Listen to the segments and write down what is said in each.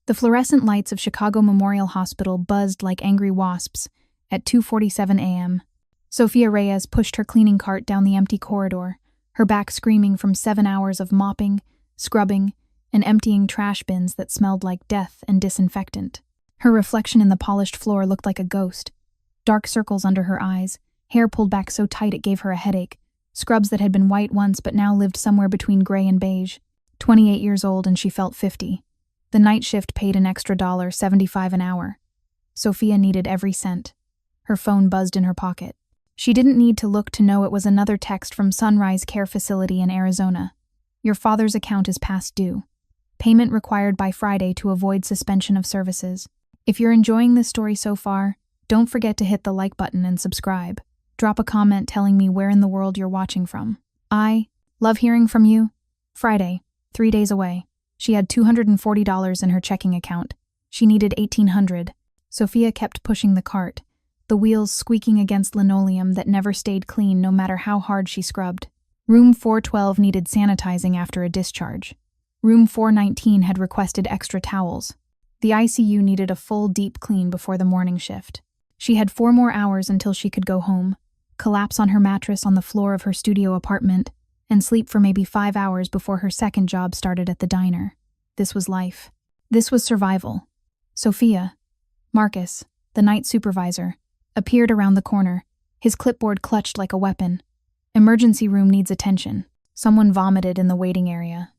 The fluorescent lights of Chicago Memorial Hospital buzzed like angry wasps at 2:47 a.m. Sofia Reyes pushed her cleaning cart down the empty corridor, her back screaming from 7 hours of mopping, scrubbing, and emptying trash bins that smelled like death and disinfectant. Her reflection in the polished floor looked like a ghost. Dark circles under her eyes, hair pulled back so tight it gave her a headache, scrubs that had been white once but now lived somewhere between gray and beige. 28 years old and she felt 50. The night shift paid an extra $1.75 an hour. Sofia needed every cent. Her phone buzzed in her pocket. She didn't need to look to know it was another text from Sunrise Care Facility in Arizona. Your father's account is past due. Payment required by Friday to avoid suspension of services. If you're enjoying this story so far, don't forget to hit the like button and subscribe. Drop a comment telling me where in the world you're watching from. I love hearing from you. Friday, 3 days away. She had $240 in her checking account. She needed $1,800. Sofia kept pushing the cart, the wheels squeaking against linoleum that never stayed clean no matter how hard she scrubbed. Room 412 needed sanitizing after a discharge. Room 419 had requested extra towels. The ICU needed a full deep clean before the morning shift. She had 4 more hours until she could go home, collapse on her mattress on the floor of her studio apartment, and sleep for maybe 5 hours before her second job started at the diner. This was life. This was survival. Sofia, Marcus, the night supervisor, appeared around the corner, his clipboard clutched like a weapon. Emergency room needs attention. Someone vomited in the waiting area.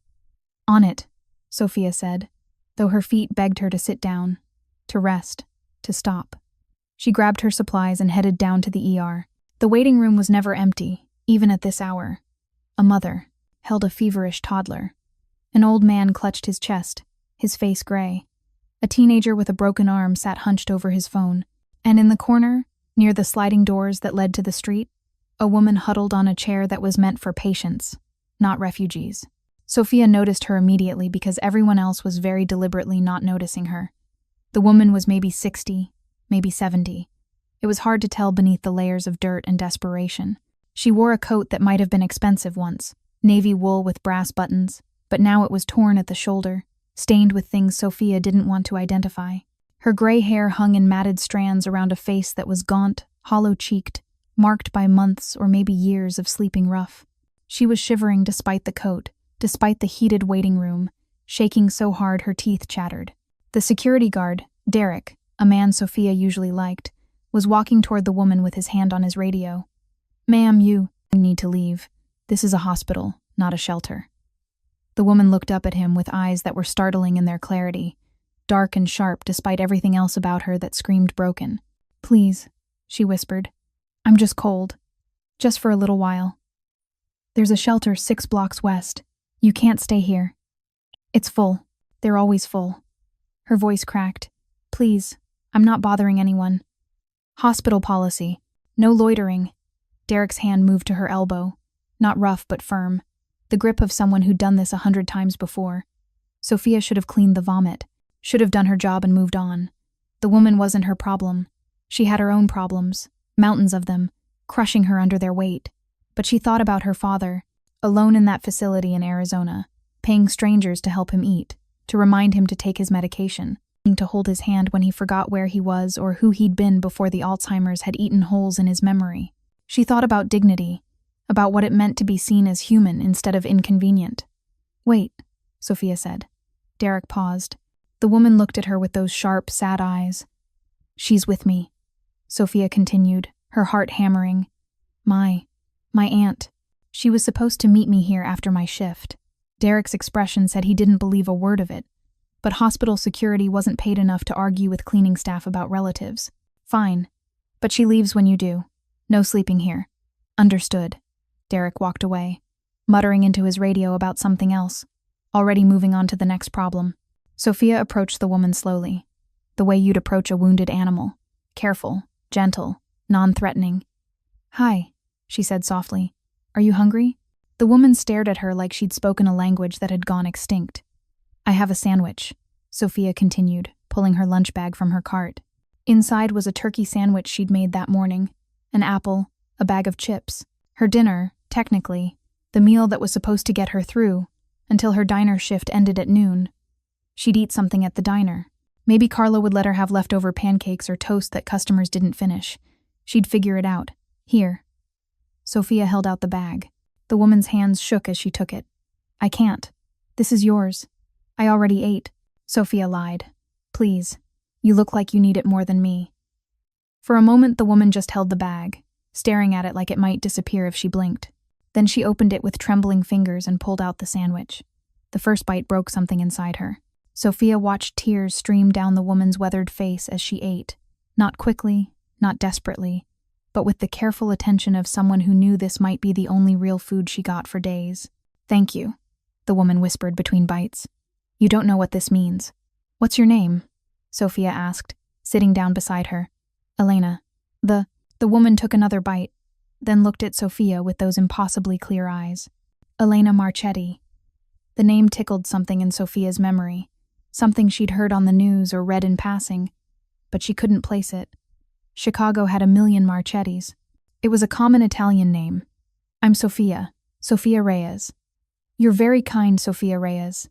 On it, Sofia said, though her feet begged her to sit down, to rest, to stop. She grabbed her supplies and headed down to the ER. The waiting room was never empty, even at this hour. A mother held a feverish toddler. An old man clutched his chest, his face gray. A teenager with a broken arm sat hunched over his phone. And in the corner, near the sliding doors that led to the street, a woman huddled on a chair that was meant for patients, not refugees. Sofia noticed her immediately because everyone else was very deliberately not noticing her. The woman was maybe 60, maybe 70. It was hard to tell beneath the layers of dirt and desperation. She wore a coat that might have been expensive once, navy wool with brass buttons, but now it was torn at the shoulder, stained with things Sofia didn't want to identify. Her gray hair hung in matted strands around a face that was gaunt, hollow-cheeked, marked by months or maybe years of sleeping rough. She was shivering despite the coat, despite the heated waiting room, shaking so hard her teeth chattered. The security guard, Derek, a man Sofia usually liked, was walking toward the woman with his hand on his radio. "Ma'am, you need to leave. This is a hospital, not a shelter." The woman looked up at him with eyes that were startling in their clarity, dark and sharp despite everything else about her that screamed broken. "Please," she whispered. "I'm just cold. Just for a little while. There's a shelter 6 blocks west. You can't stay here. It's full. They're always full." Her voice cracked. "Please, I'm not bothering anyone. Hospital policy. No loitering." Derek's hand moved to her elbow. Not rough but firm. The grip of someone who'd done this 100 times before. Sofia should have cleaned the vomit. Should have done her job and moved on. The woman wasn't her problem. She had her own problems, mountains of them, crushing her under their weight. But she thought about her father, alone in that facility in Arizona, paying strangers to help him eat, to remind him to take his medication, to hold his hand when he forgot where he was or who he'd been before the Alzheimer's had eaten holes in his memory. She thought about dignity, about what it meant to be seen as human instead of inconvenient. "Wait," Sofia said. Derek paused. The woman looked at her with those sharp, sad eyes. "She's with me," Sofia continued, her heart hammering. My aunt. She was supposed to meet me here after my shift." Derek's expression said he didn't believe a word of it, but hospital security wasn't paid enough to argue with cleaning staff about relatives. "Fine, but she leaves when you do. No sleeping here." "Understood." Derek walked away, muttering into his radio about something else, already moving on to the next problem. Sofia approached the woman slowly, the way you'd approach a wounded animal, careful, gentle, non-threatening. "Hi," she said softly. "Are you hungry?" The woman stared at her like she'd spoken a language that had gone extinct. "I have a sandwich," Sofia continued, pulling her lunch bag from her cart. Inside was a turkey sandwich she'd made that morning, an apple, a bag of chips. Her dinner, technically, the meal that was supposed to get her through, until her diner shift ended at noon. She'd eat something at the diner. Maybe Carlo would let her have leftover pancakes or toast that customers didn't finish. She'd figure it out. Here. Sofia held out the bag. The woman's hands shook as she took it. I can't. This is yours. I already ate. Sofia lied. Please. You look like you need it more than me. For a moment, the woman just held the bag, staring at it like it might disappear if she blinked. Then she opened it with trembling fingers and pulled out the sandwich. The first bite broke something inside her. Sofia watched tears stream down the woman's weathered face as she ate. Not quickly, not desperately, but with the careful attention of someone who knew this might be the only real food she got for days. Thank you, the woman whispered between bites. You don't know what this means. What's your name? Sofia asked, sitting down beside her. Elena. The woman took another bite, then looked at Sofia with those impossibly clear eyes. Elena Marchetti. The name tickled something in Sofia's memory, something she'd heard on the news or read in passing, but she couldn't place it. Chicago had 1,000,000 Marchettis. It was a common Italian name. I'm Sofia Reyes. You're very kind, Sofia Reyes.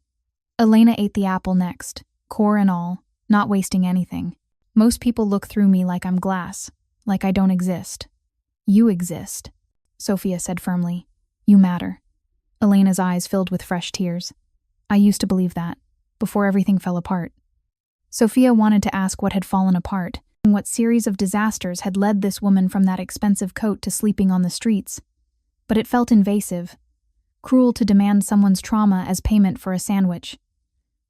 Elena ate the apple next, core and all, not wasting anything. Most people look through me like I'm glass, like I don't exist. You exist, Sofia said firmly. You matter. Elena's eyes filled with fresh tears. I used to believe that, before everything fell apart. Sofia wanted to ask what had fallen apart, and what series of disasters had led this woman from that expensive coat to sleeping on the streets. But it felt invasive, cruel to demand someone's trauma as payment for a sandwich.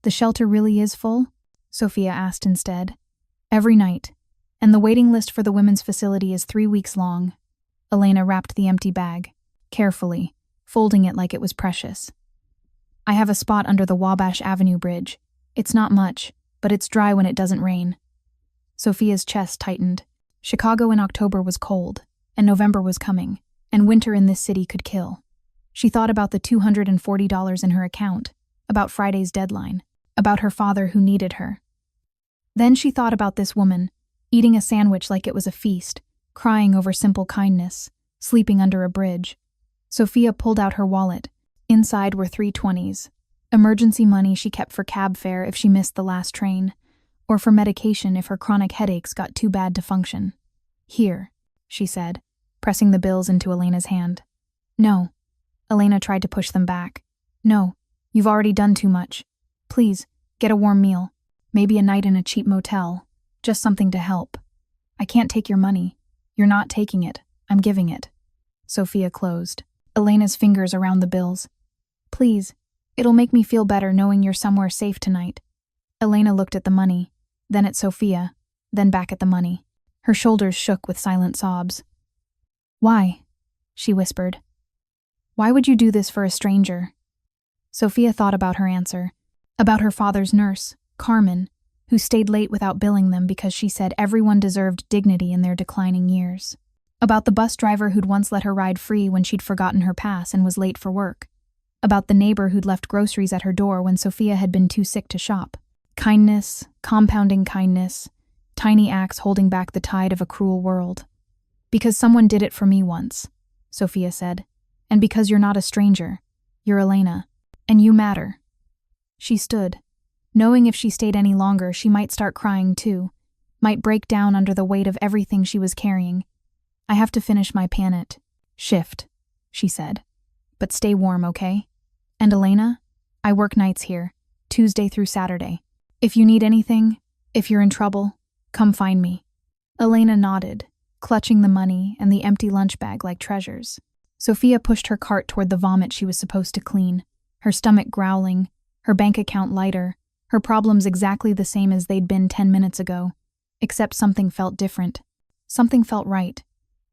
The shelter really is full? Sofia asked instead. Every night, and the waiting list for the women's facility is 3 weeks long. Elena wrapped the empty bag, carefully, folding it like it was precious. I have a spot under the Wabash Avenue Bridge. It's not much, but it's dry when it doesn't rain. Sofia's chest tightened. Chicago in October was cold, and November was coming, and winter in this city could kill. She thought about the $240 in her account, about Friday's deadline, about her father who needed her. Then she thought about this woman, eating a sandwich like it was a feast, crying over simple kindness, sleeping under a bridge. Sofia pulled out her wallet. Inside were 320s, emergency money she kept for cab fare if she missed the last train, or for medication if her chronic headaches got too bad to function. Here, she said, pressing the bills into Elena's hand. No. Elena tried to push them back. No, you've already done too much. Please, get a warm meal. Maybe a night in a cheap motel. Just something to help. I can't take your money. You're not taking it. I'm giving it. Sofia closed, Elena's fingers around the bills. Please, it'll make me feel better knowing you're somewhere safe tonight. Elena looked at the money, then at Sofia, then back at the money. Her shoulders shook with silent sobs. Why? She whispered. Why would you do this for a stranger? Sofia thought about her answer, about her father's nurse, Carmen, who stayed late without billing them because she said everyone deserved dignity in their declining years. About the bus driver who'd once let her ride free when she'd forgotten her pass and was late for work. About the neighbor who'd left groceries at her door when Sofia had been too sick to shop. Kindness, compounding kindness, tiny acts holding back the tide of a cruel world. Because someone did it for me once, Sofia said. And because you're not a stranger, you're Elena, and you matter. She stood, knowing if she stayed any longer she might start crying too, might break down under the weight of everything she was carrying. I have to finish my panet shift, she said. But stay warm, okay? And Elena, I work nights here, Tuesday through Saturday. If you need anything, if you're in trouble, come find me. Elena nodded, clutching the money and the empty lunch bag like treasures. Sofia pushed her cart toward the vomit she was supposed to clean, her stomach growling, her bank account lighter, her problems exactly the same as they'd been 10 minutes ago, except something felt different. Something felt right.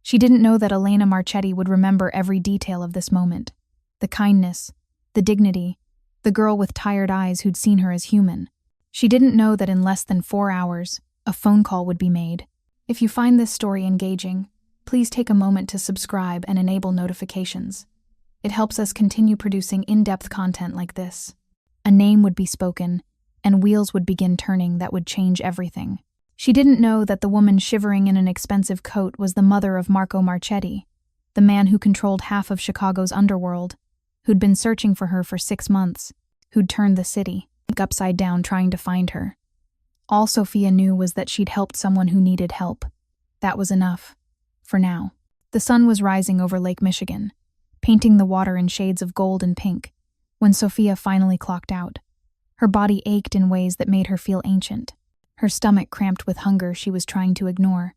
She didn't know that Elena Marchetti would remember every detail of this moment. The kindness, the dignity, the girl with tired eyes who'd seen her as human. She didn't know that in less than 4 hours, a phone call would be made. If you find this story engaging, please take a moment to subscribe and enable notifications. It helps us continue producing in-depth content like this. A name would be spoken, and wheels would begin turning that would change everything. She didn't know that the woman shivering in an expensive coat was the mother of Marco Marchetti, the man who controlled half of Chicago's underworld, who'd been searching for her for 6 months, who'd turned the city. upside down trying to find her. All Sofia knew was that she'd helped someone who needed help. That was enough. For now. The sun was rising over Lake Michigan, painting the water in shades of gold and pink, when Sofia finally clocked out. Her body ached in ways that made her feel ancient. Her stomach cramped with hunger she was trying to ignore.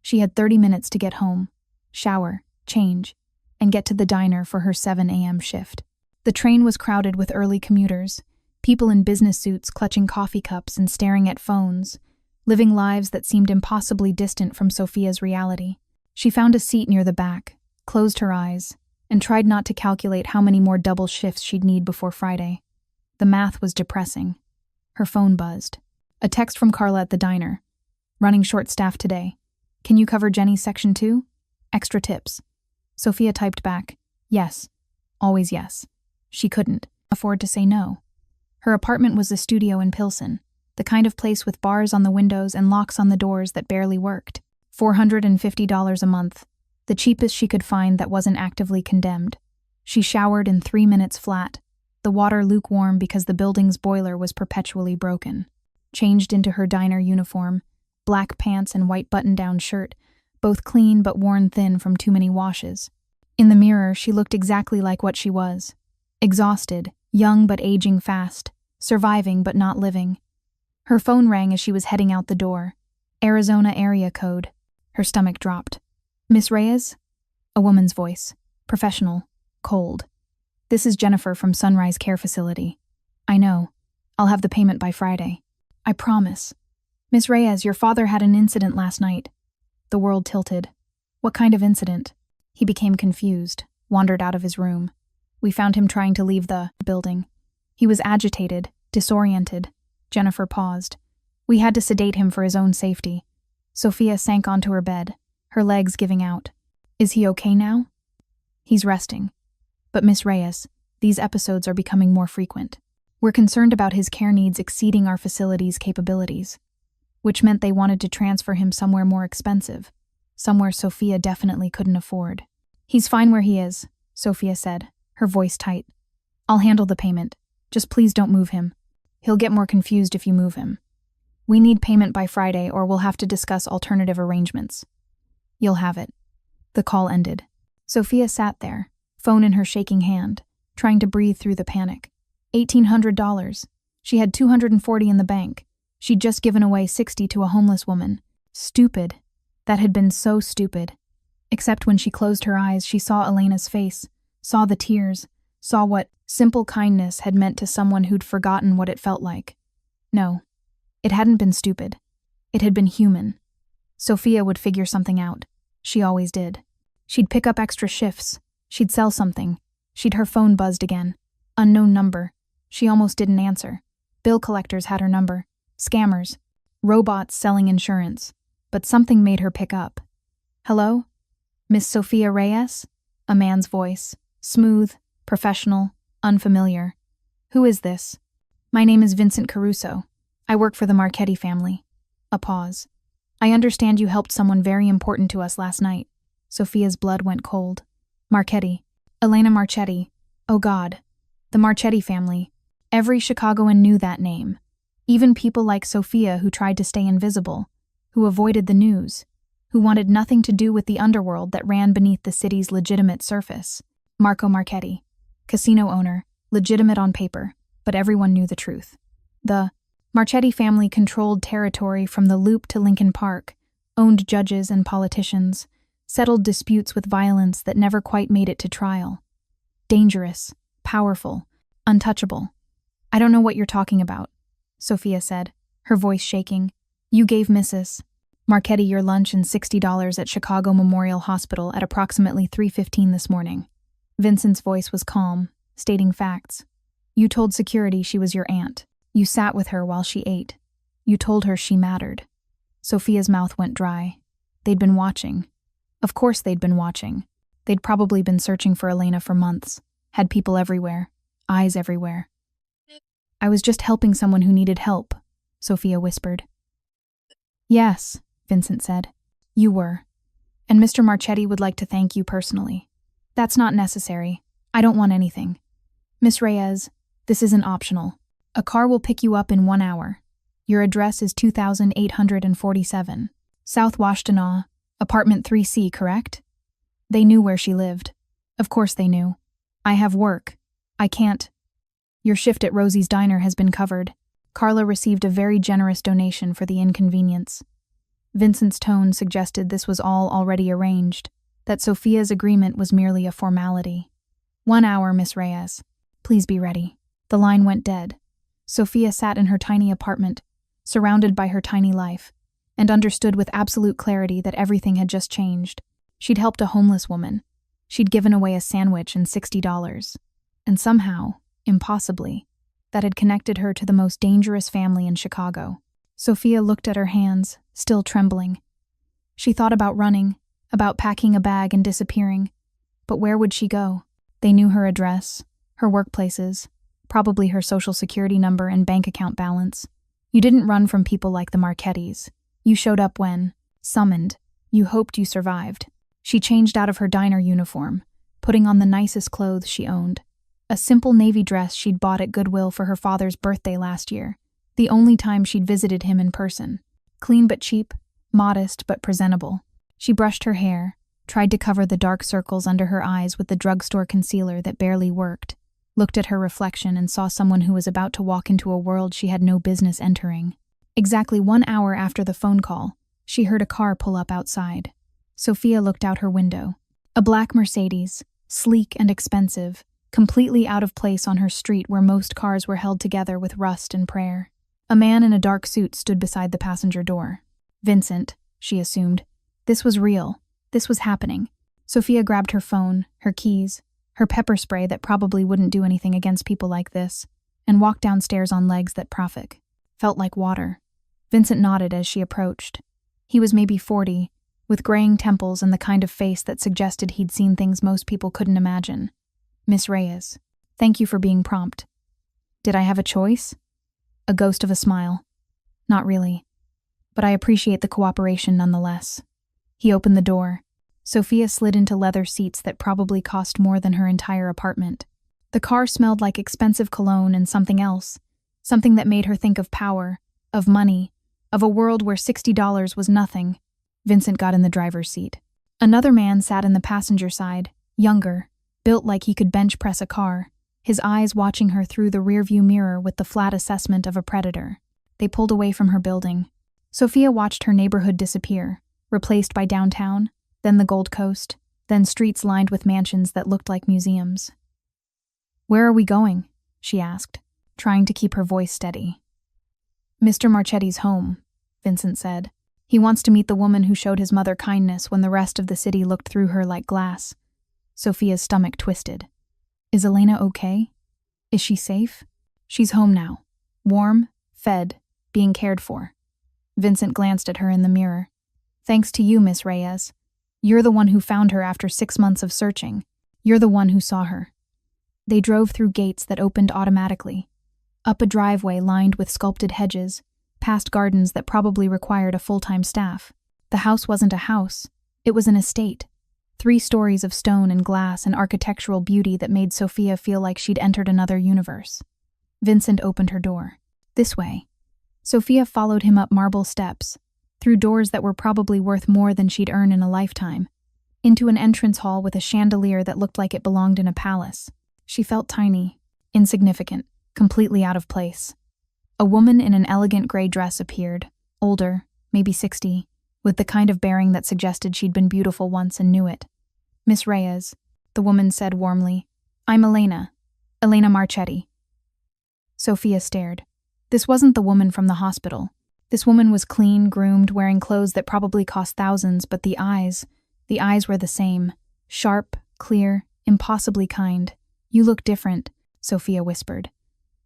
She had 30 minutes to get home, shower, change, and get to the diner for her 7 a.m. shift. The train was crowded with early commuters, people in business suits clutching coffee cups and staring at phones, living lives that seemed impossibly distant from Sofia's reality. She found a seat near the back, closed her eyes, and tried not to calculate how many more double shifts she'd need before Friday. The math was depressing. Her phone buzzed. A text from Carla at the diner. Running short-staffed today. Can you cover Jenny's section too? Extra tips. Sofia typed back, yes. Always yes. She couldn't afford to say no. Her apartment was a studio in Pilsen, the kind of place with bars on the windows and locks on the doors that barely worked. $450 a month, the cheapest she could find that wasn't actively condemned. She showered in 3 minutes flat, the water lukewarm because the building's boiler was perpetually broken. Changed into her diner uniform, black pants and white button-down shirt, both clean but worn thin from too many washes. In the mirror, she looked exactly like what she was. Exhausted, young but aging fast, surviving but not living. Her phone rang as she was heading out the door. Arizona area code. Her stomach dropped. Miss Reyes? A woman's voice. Professional. Cold. This is Jennifer from Sunrise Care Facility. I know. I'll have the payment by Friday. I promise. Miss Reyes, your father had an incident last night. The world tilted. What kind of incident? He became confused, wandered out of his room. We found him trying to leave the building. He was agitated, disoriented. Jennifer paused. We had to sedate him for his own safety. Sofia sank onto her bed, her legs giving out. Is he okay now? He's resting. But Miss Reyes, these episodes are becoming more frequent. We're concerned about his care needs exceeding our facility's capabilities, which meant they wanted to transfer him somewhere more expensive, somewhere Sofia definitely couldn't afford. He's fine where he is, Sofia said, her voice tight. I'll handle the payment. Just please don't move him. He'll get more confused if you move him. We need payment by Friday or we'll have to discuss alternative arrangements. You'll have it. The call ended. Sofia sat there, phone in her shaking hand, trying to breathe through the panic. $1,800. She had $240 in the bank. She'd just given away $60 to a homeless woman. Stupid. That had been so stupid. Except when she closed her eyes, she saw Elena's face, saw the tears, saw what simple kindness had meant to someone who'd forgotten what it felt like. No, it hadn't been stupid. It had been human. Sofia would figure something out. She always did. She'd pick up extra shifts. She'd sell something. Her phone buzzed again. Unknown number. She almost didn't answer. Bill collectors had her number. Scammers. Robots selling insurance. But something made her pick up. Hello? Miss Sofia Reyes? A man's voice. Smooth, professional, unfamiliar. Who is this? My name is Vincent Caruso. I work for the Marchetti family. A pause. I understand you helped someone very important to us last night. Sofia's blood went cold. Marchetti. Elena Marchetti. Oh God. The Marchetti family. Every Chicagoan knew that name. Even people like Sofia who tried to stay invisible, who avoided the news, who wanted nothing to do with the underworld that ran beneath the city's legitimate surface. Marco Marchetti. Casino owner, legitimate on paper, but everyone knew the truth. The Marchetti family controlled territory from the Loop to Lincoln Park, owned judges and politicians, settled disputes with violence that never quite made it to trial. Dangerous, powerful, untouchable. I don't know what you're talking about, Sofia said, her voice shaking. You gave Mrs. Marchetti your lunch and $60 at Chicago Memorial Hospital at approximately 3:15 this morning. Vincent's voice was calm, stating facts. You told security she was your aunt. You sat with her while she ate. You told her she mattered. Sofia's mouth went dry. They'd been watching. Of course they'd been watching. They'd probably been searching for Elena for months. Had people everywhere. Eyes everywhere. I was just helping someone who needed help, Sofia whispered. Yes, Vincent said. You were. And Mr. Marchetti would like to thank you personally. That's not necessary. I don't want anything. Miss Reyes, this isn't optional. A car will pick you up in 1 hour. Your address is 2847. South Washtenaw, apartment 3C, correct? They knew where she lived. Of course they knew. I have work. I can't. Your shift at Rosie's Diner has been covered. Carla received a very generous donation for the inconvenience. Vincent's tone suggested this was all already arranged, that Sofia's agreement was merely a formality. 1 hour, Miss Reyes. Please be ready. The line went dead. Sofia sat in her tiny apartment, surrounded by her tiny life, and understood with absolute clarity that everything had just changed. She'd helped a homeless woman. She'd given away a sandwich and $60. And somehow, impossibly, that had connected her to the most dangerous family in Chicago. Sofia looked at her hands, still trembling. She thought about running, about packing a bag and disappearing. But where would she go? They knew her address, her workplaces, probably her social security number and bank account balance. You didn't run from people like the Marchettis. You showed up when, summoned, you hoped you survived. She changed out of her diner uniform, putting on the nicest clothes she owned. A simple navy dress she'd bought at Goodwill for her father's birthday last year, the only time she'd visited him in person. Clean but cheap, modest but presentable. She brushed her hair, tried to cover the dark circles under her eyes with the drugstore concealer that barely worked, looked at her reflection and saw someone who was about to walk into a world she had no business entering. Exactly 1 hour after the phone call, she heard a car pull up outside. Sofia looked out her window. A black Mercedes, sleek and expensive, completely out of place on her street where most cars were held together with rust and prayer. A man in a dark suit stood beside the passenger door. Vincent, she assumed. This was real. This was happening. Sofia grabbed her phone, her keys, her pepper spray that probably wouldn't do anything against people like this, and walked downstairs on legs that profit. Felt like water. Vincent nodded as she approached. He was maybe 40, with graying temples and the kind of face that suggested he'd seen things most people couldn't imagine. Miss Reyes, thank you for being prompt. Did I have a choice? A ghost of a smile. Not really. But I appreciate the cooperation nonetheless. He opened the door. Sofia slid into leather seats that probably cost more than her entire apartment. The car smelled like expensive cologne and something else. Something that made her think of power, of money, of a world where $60 was nothing. Vincent got in the driver's seat. Another man sat in the passenger side, younger, built like he could bench press a car, his eyes watching her through the rearview mirror with the flat assessment of a predator. They pulled away from her building. Sofia watched her neighborhood disappear, replaced by downtown, then the Gold Coast, then streets lined with mansions that looked like museums. "Where are we going?" she asked, trying to keep her voice steady. "Mr. Marchetti's home," Vincent said. "He wants to meet the woman who showed his mother kindness when the rest of the city looked through her like glass." Sofia's stomach twisted. "Is Elena okay? Is she safe?" "She's home now. Warm, fed, being cared for." Vincent glanced at her in the mirror. "Thanks to you, Miss Reyes. You're the one who found her after 6 months of searching. You're the one who saw her." They drove through gates that opened automatically, up a driveway lined with sculpted hedges, past gardens that probably required a full-time staff. The house wasn't a house. It was an estate. 3 stories of stone and glass and architectural beauty that made Sofia feel like she'd entered another universe. Vincent opened her door. "This way." Sofia followed him up marble steps, through doors that were probably worth more than she'd earn in a lifetime, into an entrance hall with a chandelier that looked like it belonged in a palace. She felt tiny, insignificant, completely out of place. A woman in an elegant gray dress appeared, older, maybe 60, with the kind of bearing that suggested she'd been beautiful once and knew it. "Miss Reyes," the woman said warmly. "I'm Elena Marchetti." Sofia stared. This wasn't the woman from the hospital. This woman was clean, groomed, wearing clothes that probably cost thousands, but the eyes were the same. Sharp, clear, impossibly kind. "You look different," Sofia whispered.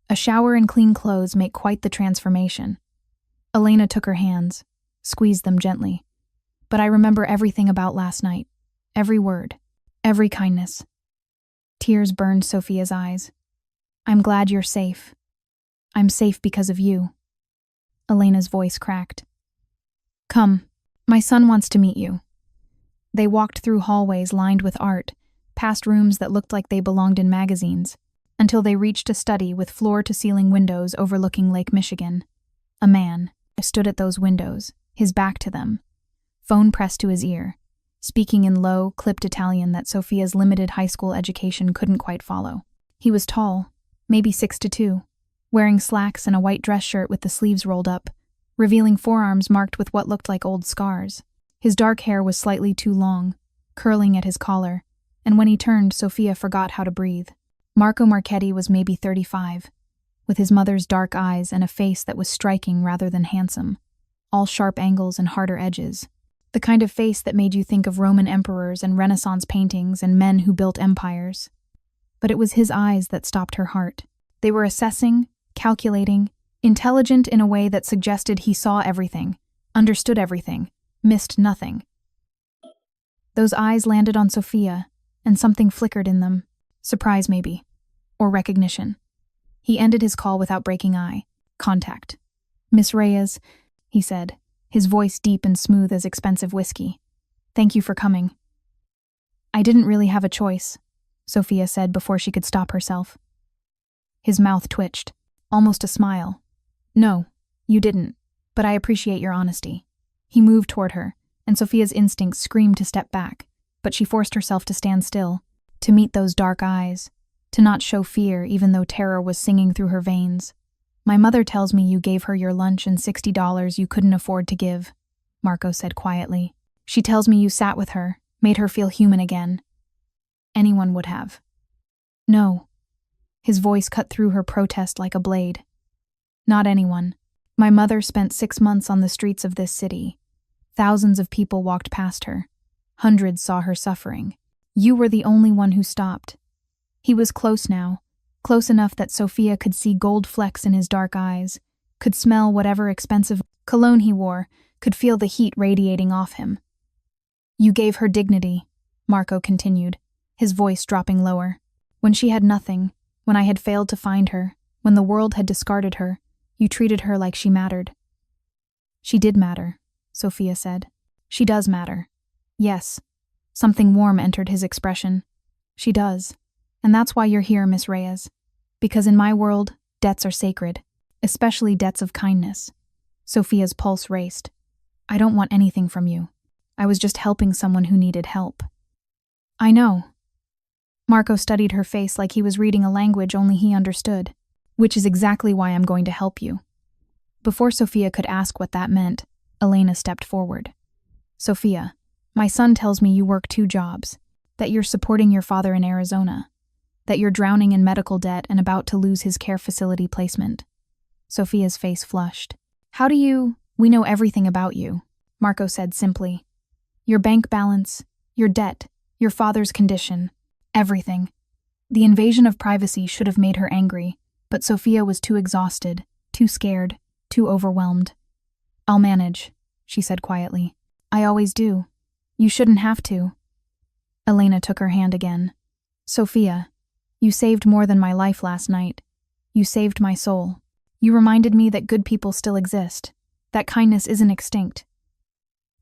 "A shower and clean clothes make quite the transformation." Elena took her hands, squeezed them gently. "But I remember everything about last night. Every word. Every kindness." Tears burned Sofia's eyes. "I'm glad you're safe. I'm safe because of you." Elena's voice cracked. "Come, my son wants to meet you." They walked through hallways lined with art, past rooms that looked like they belonged in magazines. until they reached a study with floor-to-ceiling windows overlooking Lake Michigan. A man stood at those windows, his back to them, phone pressed to his ear, speaking in low, clipped Italian that Sofia's limited high school education couldn't quite follow. He was tall, maybe 6'2", wearing slacks and a white dress shirt with the sleeves rolled up, revealing forearms marked with what looked like old scars. His dark hair was slightly too long, curling at his collar, and when he turned, Sofia forgot how to breathe. Marco Marchetti was maybe 35, with his mother's dark eyes and a face that was striking rather than handsome, all sharp angles and harder edges. The kind of face that made you think of Roman emperors and Renaissance paintings and men who built empires. But it was his eyes that stopped her heart. They were assessing, calculating, intelligent in a way that suggested he saw everything, understood everything, missed nothing. Those eyes landed on Sofia, and something flickered in them. Surprise, maybe. Or recognition. He ended his call without breaking eye contact. "Miss Reyes," he said, his voice deep and smooth as expensive whiskey. "Thank you for coming." "I didn't really have a choice," Sofia said before she could stop herself. His mouth twitched, almost a smile. "No, you didn't, but I appreciate your honesty." He moved toward her, and Sofia's instincts screamed to step back, but she forced herself to stand still, to meet those dark eyes, to not show fear even though terror was singing through her veins. "My mother tells me you gave her your lunch and $60 you couldn't afford to give," Marco said quietly. "She tells me you sat with her, made her feel human again. Anyone would have." "No." His voice cut through her protest like a blade. "Not anyone. My mother spent 6 months on the streets of this city. Thousands of people walked past her. Hundreds saw her suffering. You were the only one who stopped." He was close now, close enough that Sofia could see gold flecks in his dark eyes, could smell whatever expensive cologne he wore, could feel the heat radiating off him. "You gave her dignity," Marco continued, his voice dropping lower. "When she had nothing, when I had failed to find her, when the world had discarded her, you treated her like she mattered." "She did matter," Sofia said. "She does matter. Yes." Something warm entered his expression. "She does. And that's why you're here, Miss Reyes. Because in my world, debts are sacred, especially debts of kindness." Sofia's pulse raced. "I don't want anything from you. I was just helping someone who needed help." "I know." Marco studied her face like he was reading a language only he understood. "Which is exactly why I'm going to help you." Before Sofia could ask what that meant, Elena stepped forward. "Sofia, my son tells me you work 2 jobs, that you're supporting your father in Arizona, that you're drowning in medical debt and about to lose his care facility placement." Sofia's face flushed. "How do you—" "We know everything about you," Marco said simply. "Your bank balance, your debt, your father's condition, everything." The invasion of privacy should have made her angry, but Sofia was too exhausted, too scared, too overwhelmed. "I'll manage," she said quietly. "I always do. You shouldn't have to." Elena took her hand again. "Sofia, you saved more than my life last night. You saved my soul. You reminded me that good people still exist, that kindness isn't extinct."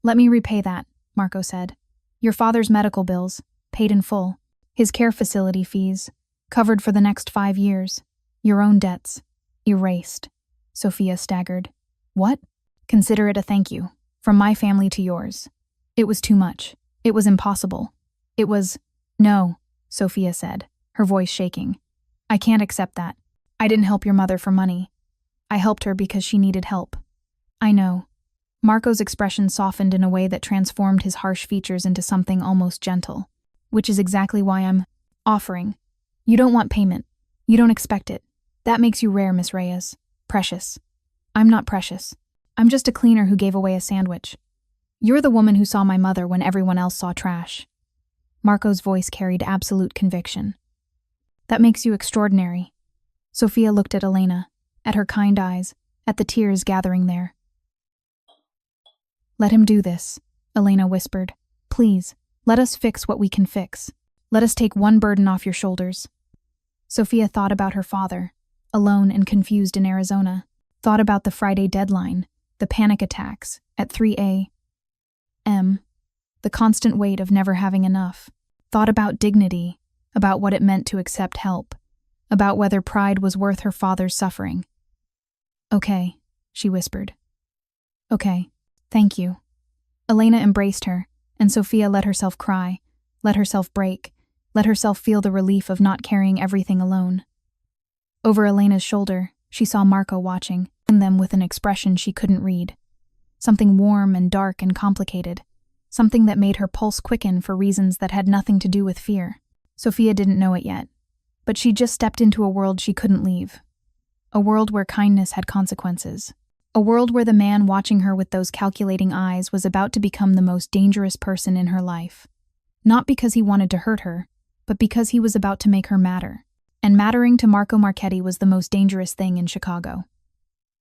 "Let me repay that," Marco said. "Your father's medical bills, paid in full. His care facility fees, covered for the next 5 years. Your own debts, erased." Sofia staggered. "What?" "Consider it a thank you, from my family to yours. It was too much. It was impossible. It was—" "No," Sofia said, her voice shaking. "I can't accept that. I didn't help your mother for money. I helped her because she needed help." "I know." Marco's expression softened in a way that transformed his harsh features into something almost gentle. "Which is exactly why I'm offering. You don't want payment. You don't expect it. That makes you rare, Miss Reyes. Precious. I'm not precious. I'm just a cleaner who gave away a sandwich. You're the woman who saw my mother when everyone else saw trash." Marco's voice carried absolute conviction. "That makes you extraordinary." Sofia looked at Elena, at her kind eyes, at the tears gathering there. "Let him do this," Elena whispered. "Please, let us fix what we can fix. Let us take one burden off your shoulders." Sofia thought about her father, alone and confused in Arizona, thought about the Friday deadline, the panic attacks at 3 a.m., the constant weight of never having enough, thought about dignity, about what it meant to accept help, about whether pride was worth her father's suffering. "Okay," she whispered. "Okay, thank you." Elena embraced her, and Sofia let herself cry, let herself break, let herself feel the relief of not carrying everything alone. Over Elena's shoulder, she saw Marco watching them with an expression she couldn't read. Something warm and dark and complicated. Something that made her pulse quicken for reasons that had nothing to do with fear. Sofia didn't know it yet, but she just stepped into a world she couldn't leave. A world where kindness had consequences. A world where the man watching her with those calculating eyes was about to become the most dangerous person in her life. Not because he wanted to hurt her, but because he was about to make her matter. And mattering to Marco Marchetti was the most dangerous thing in Chicago.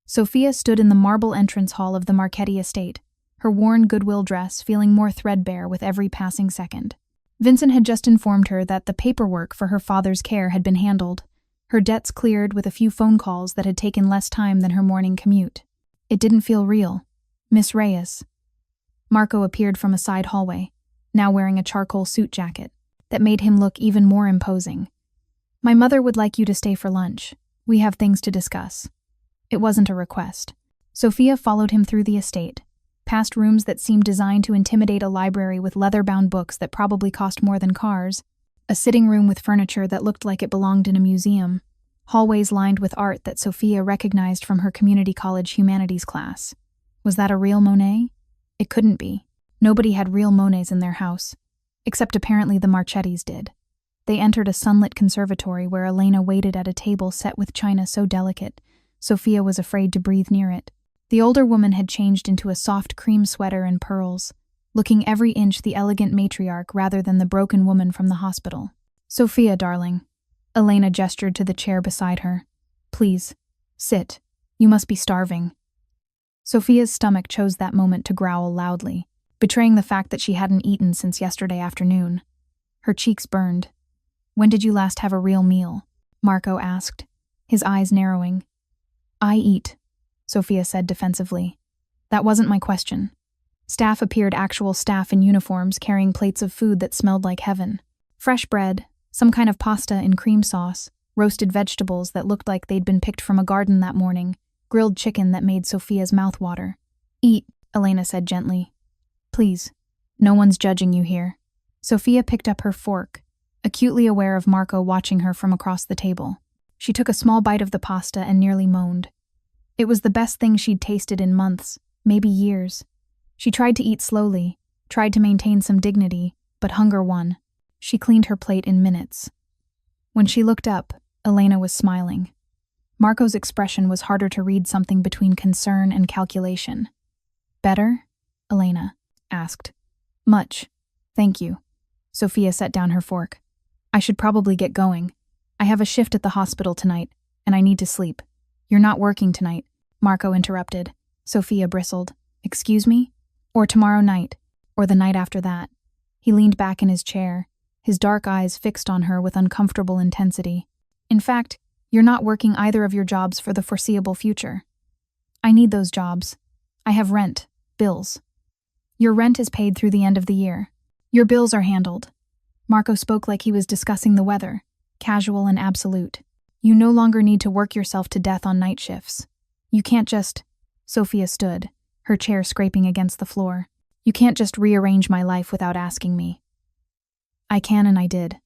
Sofia stood in the marble entrance hall of the Marchetti estate, her worn goodwill dress feeling more threadbare with every passing second. Vincent had just informed her that the paperwork for her father's care had been handled, her debts cleared with a few phone calls that had taken less time than her morning commute. It didn't feel real. "Miss Reyes." Marco appeared from a side hallway, now wearing a charcoal suit jacket that made him look even more imposing. "My mother would like you to stay for lunch. We have things to discuss." It wasn't a request. Sofia followed him through the estate, past rooms that seemed designed to intimidate a library with leather-bound books that probably cost more than cars, a sitting room with furniture that looked like it belonged in a museum, hallways lined with art that Sofia recognized from her community college humanities class. Was that a real Monet? It couldn't be. Nobody had real Monets in their house, except apparently the Marchettis did. They entered a sunlit conservatory where Elena waited at a table set with china so delicate, Sofia was afraid to breathe near it. The older woman had changed into a soft cream sweater and pearls, looking every inch the elegant matriarch rather than the broken woman from the hospital. "Sofia, darling." Elena gestured to the chair beside her. "Please, sit. You must be starving." Sofia's stomach chose that moment to growl loudly, betraying the fact that she hadn't eaten since yesterday afternoon. Her cheeks burned. "When did you last have a real meal?" Marco asked, his eyes narrowing. "I eat," Sofia said defensively. "That wasn't my question." Staff appeared, actual staff in uniforms carrying plates of food that smelled like heaven. Fresh bread, some kind of pasta in cream sauce, roasted vegetables that looked like they'd been picked from a garden that morning, grilled chicken that made Sofia's mouth water. "Eat," Elena said gently. "Please. No one's judging you here." Sofia picked up her fork, acutely aware of Marco watching her from across the table. She took a small bite of the pasta and nearly moaned. It was the best thing she'd tasted in months, maybe years. She tried to eat slowly, tried to maintain some dignity, but hunger won. She cleaned her plate in minutes. When she looked up, Elena was smiling. Marco's expression was harder to read, something between concern and calculation. "Better?" Elena asked. "Much. Thank you." Sofia set down her fork. "I should probably get going. I have a shift at the hospital tonight, and I need to sleep." "You're not working tonight," Marco interrupted. Sofia bristled. "Excuse me? Or tomorrow night, or the night after that." He leaned back in his chair, his dark eyes fixed on her with uncomfortable intensity. "In fact, you're not working either of your jobs for the foreseeable future." "I need those jobs. I have rent, bills." "Your rent is paid through the end of the year. Your bills are handled." Marco spoke like he was discussing the weather, casual and absolute. "You no longer need to work yourself to death on night shifts. You can't just—" Sofia stood, her chair scraping against the floor. "You can't just rearrange my life without asking me." "I can, and I did."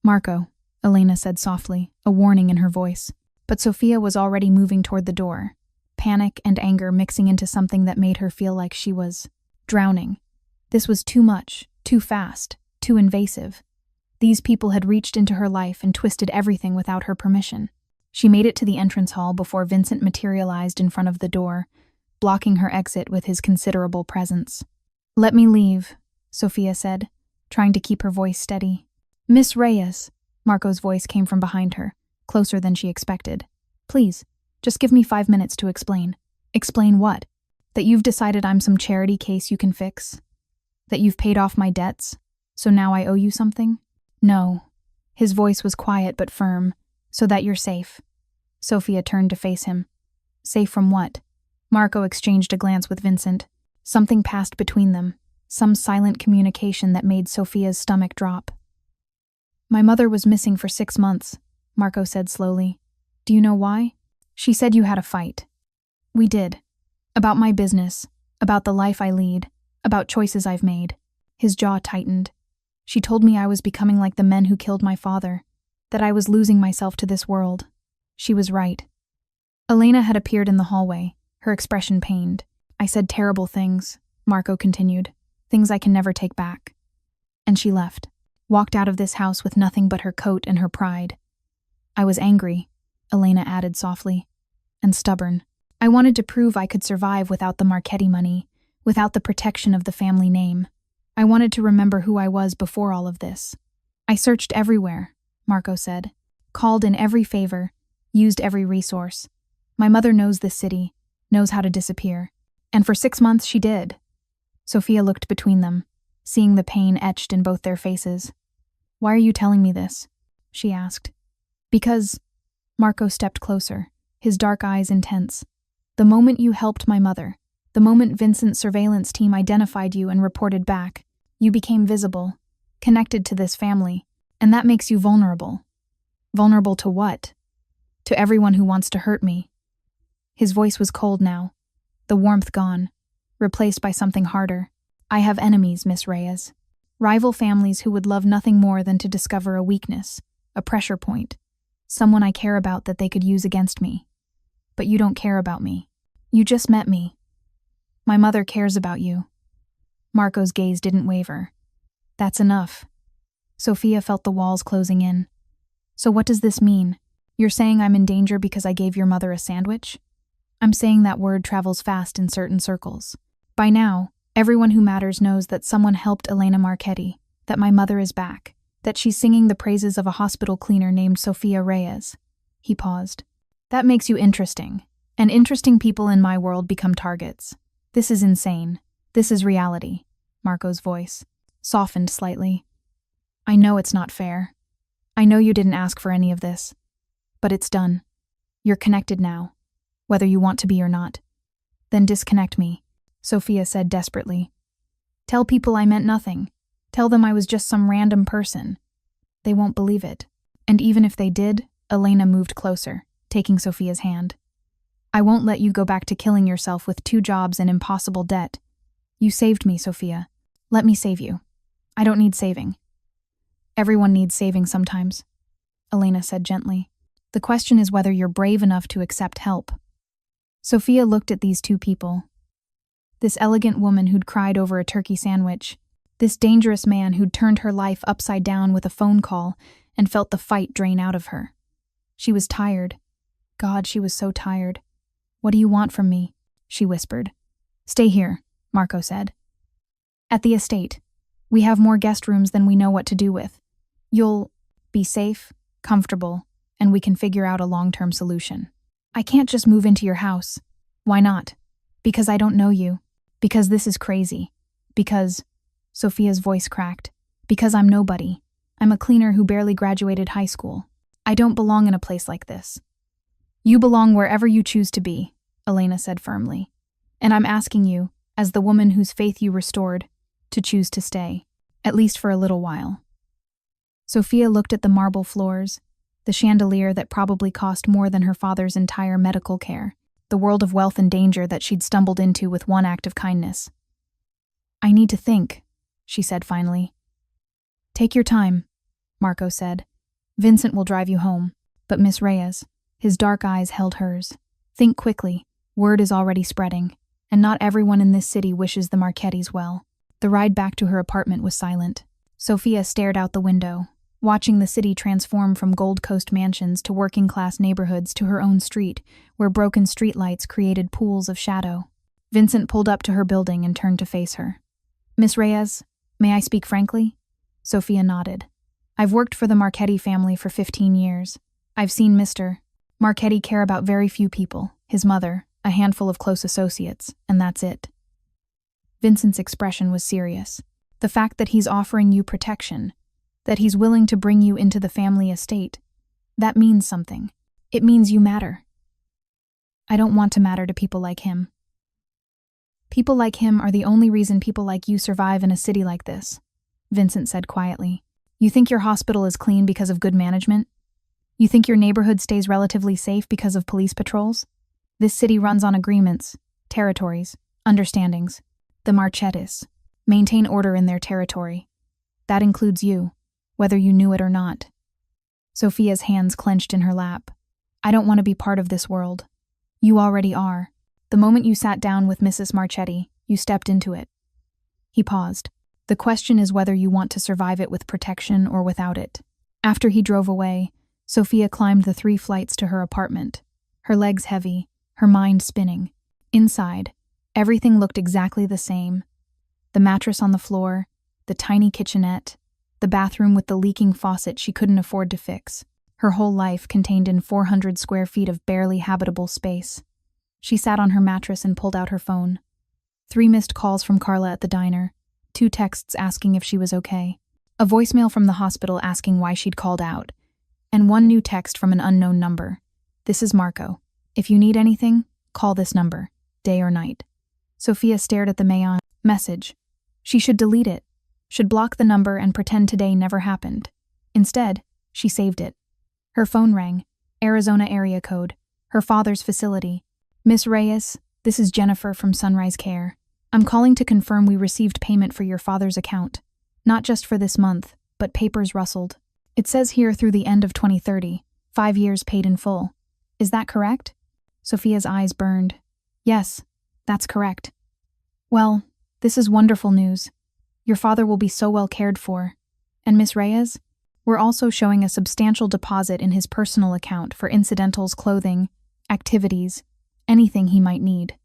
"Marco," Elena said softly, a warning in her voice. But Sofia was already moving toward the door, panic and anger mixing into something that made her feel like she was drowning. This was too much, too fast, too invasive. These people had reached into her life and twisted everything without her permission. She made it to the entrance hall before Vincent materialized in front of the door, blocking her exit with his considerable presence. "Let me leave," Sofia said, trying to keep her voice steady. "Miss Reyes," Marco's voice came from behind her, closer than she expected. "Please, just give me 5 minutes to explain." "Explain what? That you've decided I'm some charity case you can fix? That you've paid off my debts, so now I owe you something?" "No." His voice was quiet but firm. "So that you're safe." Sofia turned to face him. "Safe from what?" Marco exchanged a glance with Vincent. Something passed between them. some silent communication that made Sofia's stomach drop. My mother was missing for 6 months, Marco said slowly. Do you know why? She said you had a fight. We did. About my business, about the life I lead, about choices I've made. His jaw tightened. She told me I was becoming like the men who killed my father, that I was losing myself to this world. She was right. Elena had appeared in the hallway, her expression pained. I said terrible things, Marco continued, things I can never take back. And she left, walked out of this house with nothing but her coat and her pride. I was angry, Elena added softly, and stubborn. I wanted to prove I could survive without the Marchetti money, without the protection of the family name. I wanted to remember who I was before all of this. I searched everywhere, Marco said, called in every favor, used every resource. My mother knows this city, knows how to disappear. And for 6 months she did. Sofia looked between them, seeing the pain etched in both their faces. Why are you telling me this? She asked. Because, Marco stepped closer, his dark eyes intense. The moment you helped my mother, the moment Vincent's surveillance team identified you and reported back, you became visible, connected to this family, and that makes you vulnerable. Vulnerable to what? To everyone who wants to hurt me. His voice was cold now, the warmth gone, replaced by something harder. I have enemies, Miss Reyes. Rival families who would love nothing more than to discover a weakness, a pressure point, someone I care about that they could use against me. But you don't care about me. You just met me. My mother cares about you. Marco's gaze didn't waver. That's enough. Sofia felt the walls closing in. So what does this mean? You're saying I'm in danger because I gave your mother a sandwich? I'm saying that word travels fast in certain circles. By now, everyone who matters knows that someone helped Elena Marchetti, that my mother is back, that she's singing the praises of a hospital cleaner named Sofia Reyes. He paused. That makes you interesting. And interesting people in my world become targets. This is insane. This is reality. Marco's voice softened slightly. I know it's not fair. I know you didn't ask for any of this. But it's done. You're connected now, whether you want to be or not. Then disconnect me, Sofia said desperately. Tell people I meant nothing. Tell them I was just some random person. They won't believe it. And even if they did, Elena moved closer, taking Sofia's hand. I won't let you go back to killing yourself with 2 jobs and impossible debt. You saved me, Sofia. Let me save you. I don't need saving. Everyone needs saving sometimes, Elena said gently. The question is whether you're brave enough to accept help. Sofia looked at these 2 people. This elegant woman who'd cried over a turkey sandwich, this dangerous man who'd turned her life upside down with a phone call and felt the fight drain out of her. She was tired. God, she was so tired. What do you want from me? She whispered. Stay here, Marco said. At the estate. We have more guest rooms than we know what to do with. You'll be safe, comfortable, and we can figure out a long-term solution. I can't just move into your house. Why not? Because I don't know you. Because this is crazy. Because, Sofia's voice cracked, because I'm nobody. I'm a cleaner who barely graduated high school. I don't belong in a place like this. You belong wherever you choose to be, Elena said firmly. And I'm asking you, as the woman whose faith you restored, to choose to stay, at least for a little while. Sofia looked at the marble floors, the chandelier that probably cost more than her father's entire medical care, the world of wealth and danger that she'd stumbled into with one act of kindness. I need to think, she said finally. Take your time, Marco said. Vincent will drive you home, but Miss Reyes, his dark eyes held hers. Think quickly, word is already spreading, and not everyone in this city wishes the Marchettis well. The ride back to her apartment was silent. Sofia stared out the window, watching the city transform from Gold Coast mansions to working-class neighborhoods to her own street, where broken streetlights created pools of shadow. Vincent pulled up to her building and turned to face her. Miss Reyes, may I speak frankly? Sofia nodded. I've worked for the Marchetti family for 15 years. I've seen Mr. Marchetti care about very few people, his mother, a handful of close associates, and that's it. Vincent's expression was serious. The fact that he's offering you protection, that he's willing to bring you into the family estate, that means something. It means you matter. I don't want to matter to people like him. People like him are the only reason people like you survive in a city like this, Vincent said quietly. You think your hospital is clean because of good management? You think your neighborhood stays relatively safe because of police patrols? This city runs on agreements, territories, understandings. The Marchettis maintain order in their territory. That includes you, whether you knew it or not. Sofia's hands clenched in her lap. I don't want to be part of this world. You already are. The moment you sat down with Mrs. Marchetti, you stepped into it. He paused. The question is whether you want to survive it with protection or without it. After he drove away, Sofia climbed the 3 flights to her apartment, her legs heavy, her mind spinning. Inside, everything looked exactly the same. The mattress on the floor, the tiny kitchenette, the bathroom with the leaking faucet she couldn't afford to fix. Her whole life contained in 400 square feet of barely habitable space. She sat on her mattress and pulled out her phone. 3 missed calls from Carla at the diner, 2 texts asking if she was okay, a voicemail from the hospital asking why she'd called out, and 1 new text from an unknown number. This is Marco. If you need anything, call this number, day or night. Sofia stared at the message. She should delete it, should block the number and pretend today never happened. Instead, she saved it. Her phone rang, Arizona area code, her father's facility. Miss Reyes, this is Jennifer from Sunrise Care. I'm calling to confirm we received payment for your father's account. Not just for this month, but papers rustled. It says here through the end of 2030, 5 years paid in full. Is that correct? Sofia's eyes burned. Yes, that's correct. Well, this is wonderful news. Your father will be so well cared for. And Miss Reyes, we're also showing a substantial deposit in his personal account for incidentals, clothing, activities, anything he might need.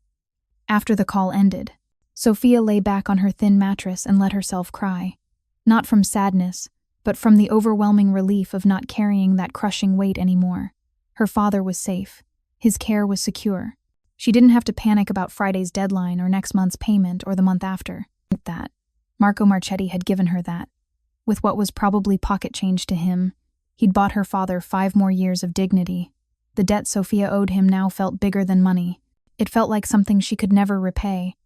After the call ended, Sofia lay back on her thin mattress and let herself cry. Not from sadness, but from the overwhelming relief of not carrying that crushing weight anymore. Her father was safe. His care was secure. She didn't have to panic about Friday's deadline or next month's payment or the month after. That. Marco Marchetti had given her that. With what was probably pocket change to him, he'd bought her father 5 more years of dignity. The debt Sofia owed him now felt bigger than money. It felt like something she could never repay.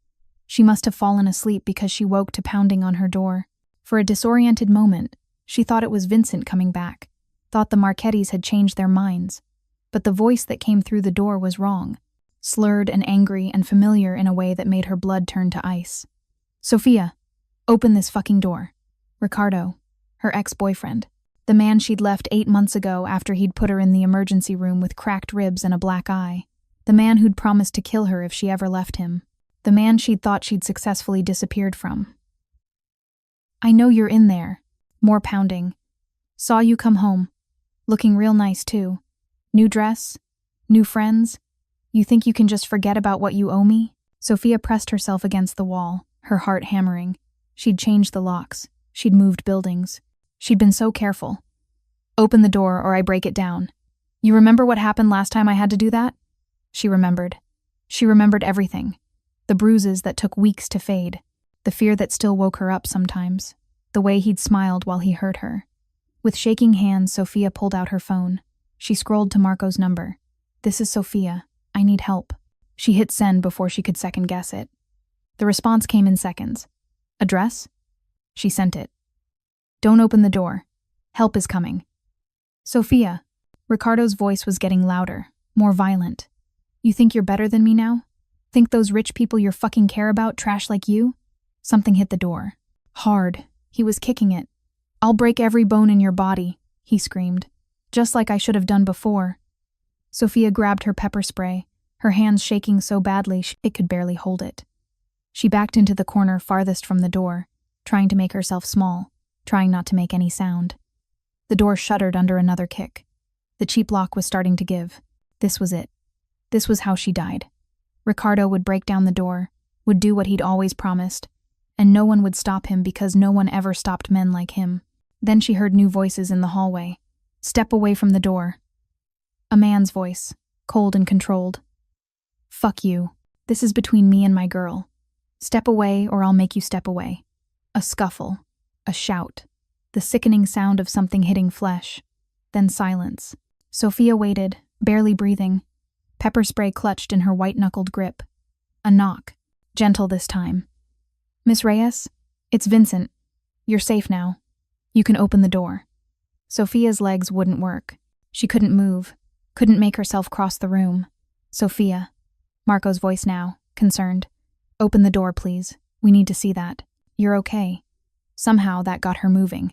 She must have fallen asleep because she woke to pounding on her door. For a disoriented moment, she thought it was Vincent coming back, thought the Marchettis had changed their minds. But the voice that came through the door was wrong, slurred and angry and familiar in a way that made her blood turn to ice. Sofia, open this fucking door. Ricardo, her ex-boyfriend, the man she'd left 8 months ago after he'd put her in the emergency room with cracked ribs and a black eye, the man who'd promised to kill her if she ever left him, the man she'd thought she'd successfully disappeared from. I know you're in there. More pounding. Saw you come home. Looking real nice, too. New dress? New friends? You think you can just forget about what you owe me? Sofia pressed herself against the wall, her heart hammering. She'd changed the locks. She'd moved buildings. She'd been so careful. Open the door or I break it down. You remember what happened last time I had to do that? She remembered. She remembered everything. The bruises that took weeks to fade. The fear that still woke her up sometimes. The way he'd smiled while he hurt her. With shaking hands, Sofia pulled out her phone. She scrolled to Marco's number. This is Sofia. I need help. She hit send before she could second guess it. The response came in seconds. Address? She sent it. Don't open the door. Help is coming. Sofia. Ricardo's voice was getting louder, more violent. You think you're better than me now? Think those rich people you fucking care about trash like you? Something hit the door. Hard. He was kicking it. I'll break every bone in your body, he screamed. Just like I should have done before. Sofia grabbed her pepper spray, her hands shaking so badly it could barely hold it. She backed into the corner farthest from the door, trying to make herself small, trying not to make any sound. The door shuddered under another kick. The cheap lock was starting to give. This was it. This was how she died. Ricardo would break down the door, would do what he'd always promised, and no one would stop him because no one ever stopped men like him. Then she heard new voices in the hallway. Step away from the door. A man's voice, cold and controlled. Fuck you. This is between me and my girl. Step away or I'll make you step away. A scuffle. A shout. The sickening sound of something hitting flesh. Then silence. Sofia waited, barely breathing. Pepper spray clutched in her white-knuckled grip. A knock. gentle this time. Miss Reyes? It's Vincent. You're safe now. You can open the door. Sofia's legs wouldn't work. She couldn't move, couldn't make herself cross the room. Sofia. Marco's voice now, concerned. Open the door, please. We need to see that. You're okay. Somehow that got her moving.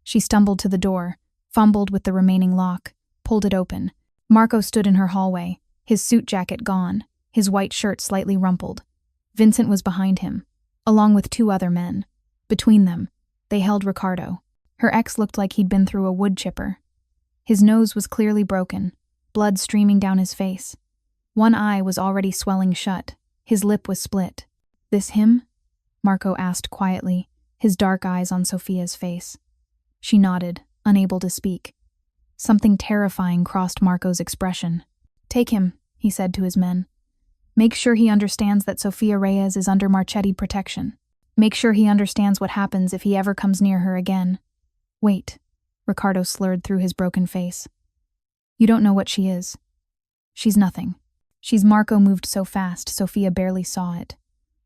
She stumbled to the door, fumbled with the remaining lock, pulled it open. Marco stood in her hallway, his suit jacket gone, his white shirt slightly rumpled. Vincent was behind him, along with 2 other men. Between them, they held Ricardo. Her ex looked like he'd been through a wood chipper. His nose was clearly broken, blood streaming down his face. One eye was already swelling shut. His lip was split. This him? Marco asked quietly, his dark eyes on Sofia's face. She nodded, unable to speak. Something terrifying crossed Marco's expression. Take him, he said to his men. Make sure he understands that Sofia Reyes is under Marchetti protection. Make sure he understands what happens if he ever comes near her again. Wait, Ricardo slurred through his broken face. You don't know what she is. She's nothing. Marco moved so fast, Sofia barely saw it.